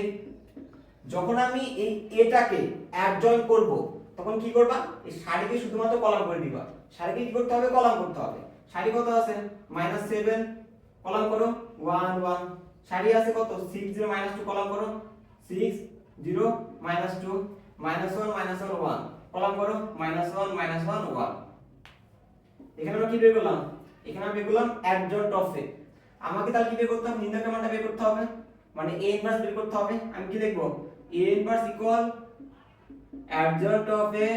যখন আমি এই এটাকে অ্যাডজয়েন্ট করব তখন কি করবা এই সারিকে শুধুমাত্র কলাম করে দিবা সারিকে কি করতে হবে কলাম করতে হবে সারি কত আছে -7 কলাম করো 1 1 সারি আছে কত 6 0 -2 কলাম করো 6 0 -2 -1 1 কলাম করো -1 1 এখানে আমরা কি বের করলাম এখানে আমরা বের করলাম অ্যাডজয়েন্ট অফ এ আমাকে তাহলে কি বের করতে হবে নির্ণয় মানটা বের করতে হবে মানে a ইনভার্স বের করতে হবে আমি কি লিখব a inverse equal adjoint of A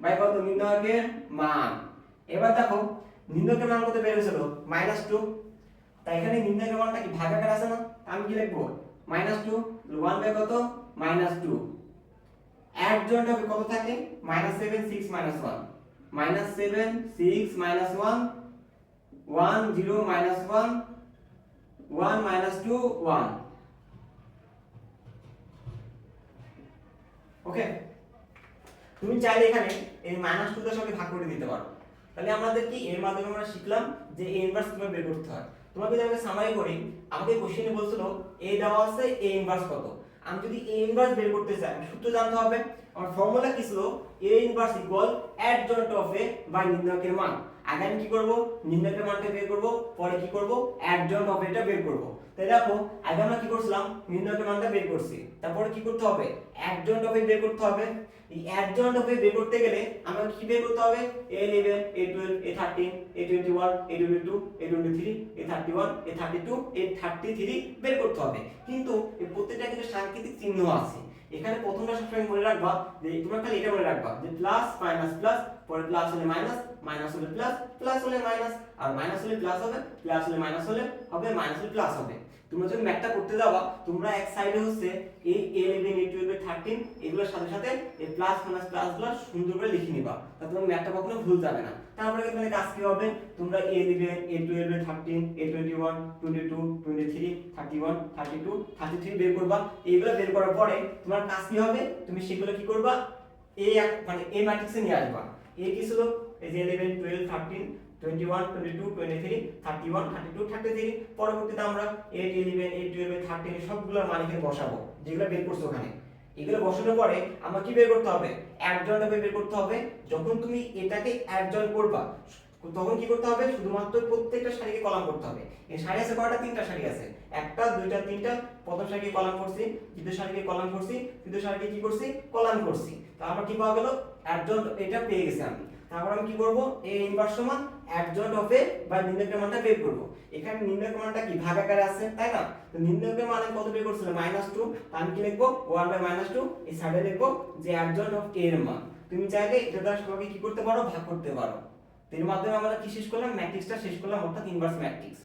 by কত নির্ণয়কের মান এবার দেখো নির্ণয়কের মান কত বের হয়েছিল -2 তাই এখানে নির্ণয়কের মানটা কি ভাগাকার আছে না আমি কি লিখব -2 1 বাই কত -2 অ্যাডজয়েন্ট অফ কত থাকে -7 6 -1 -7 6 -1 1 0 -1 1 -2 1 ওকে তুমি চাইলে এখানে এই -2 এর সঙ্গে ভাগ করে দিতে পারো তাহলে আমাদের কি এর মাধ্যমে আমরা শিখলাম যে a ইনভার্স কিভাবে বের করতে হয় তোমাকে যদি আমি সামারি করি আমাকে কোশ্চেনে বলছিল a দেওয়া আছে a ইনভার্স কত আমি যদি a ইনভার্স বের করতে চাই সূত্র জানতে হবে আমার ফর্মুলা কি ছিল a inverse equal adjoint of a by নির্ণয়কের মান আগে আমি কি করব নির্ণয়কের মানটা বের করব পরে কি করব অ্যাডজয়েন্ট অফ এটা বের করব তাই দেখো আগে আমরা কি করছিলাম নির্ণয়কের মানটা বের করছি তারপরে কি করতে হবে অ্যাডজয়েন্ট অফ বের করতে হবে এই অ্যাডজয়েন্ট অফ বের করতে গেলে আমাকে কি বের করতে হবে a11 a12 a13 a21 a22 a23 a31 a32 a33 বের করতে হবে কিন্তু এই প্রত্যেকটা কিন্তু সাংকেতিক চিহ্ন আছে এখানে প্রথমটা সবসময় মনে রাখবা যে তোমরা খালি এটা মনে রাখবা যে প্লাস মাইনাস প্লাস পরে প্লাস হলে মাইনাস মাইনাস হলে প্লাস, প্লাস হলে মাইনাস, আর মাইনাস হলে প্লাস হবে, প্লাস হলে মাইনাস হলে হবে, মাইনাস হলে প্লাস হবে। তোমরা যখন ম্যাথটা করতে যাবা তোমরা এক সাইডে হচ্ছে এই a11 a12 a13 এগুলোর সাথে সাথে এই প্লাস মাইনাস প্লাসগুলো সুন্দর করে লিখে নিবা, তাহলে তোমার ম্যাথটা কখনো ভুল যাবে না। তারপরে কিন্তু কাজ কি হবে, তোমরা a11 a12 a13 a21 22 23 31 32 33 বের করবা। এইগুলো বের করার পরে তোমার কাজ কি হবে, তুমি সেগুলো কি করবা, মানে a ম্যাট্রিক্সে নিয়ে আসবা। a কি ছিল, এই যে 11 12 13 21 22 23 31 32 33, পরবর্তীতে আমরা 8 11 8 12 13 সবগুলোর মান এখানে বসাবো যেগুলো বের করছো ওখানে। এগুলো বসানোর পরে আমরা কি বের করতে হবে, অ্যাডজয়েন্ট বের করতে হবে। যখন তুমি এটাকে অ্যাডজয়েন্ট করবা তখন কি করতে হবে, শুধুমাত্র প্রত্যেকটা সারিকে কলাম করতে হবে। এই সারি আছে কয়টা, তিনটা সারি আছে, একটা দুইটা তিনটা। প্রথম সারিকে কলাম করছি, দ্বিতীয় সারিকে কলাম করছি, তৃতীয় সারিকে কি করছি, কলাম করছি। তো আমরা কি পাওয়া গেল, অ্যাডজয়েন্ট এটা পেয়ে গেছি আমি। তারপর আমি কি করব, a ইনভার্স সমান অ্যাডজয়েন্ট অফ a বা নির্ণয়ের মানটা বের করব। এখানে নির্ণয়ের মানটা কি ভাগ আকারে আছে তাই না, তো নির্ণয়ের মান কত বের করছিলাম -2, আমি কি লিখব 1/-2, এই সাইডে লিখব যে অ্যাডজয়েন্ট অফ a এর মান। তুমি চাইলে এটা দ্বারা সবাইকে কি করতে পারো, ভাগ করতে পারো। এর মাধ্যমে আমরা কি শেষ করলাম, ম্যাট্রিক্সটা শেষ করলাম, অর্থাৎ ইনভার্স ম্যাট্রিক্স।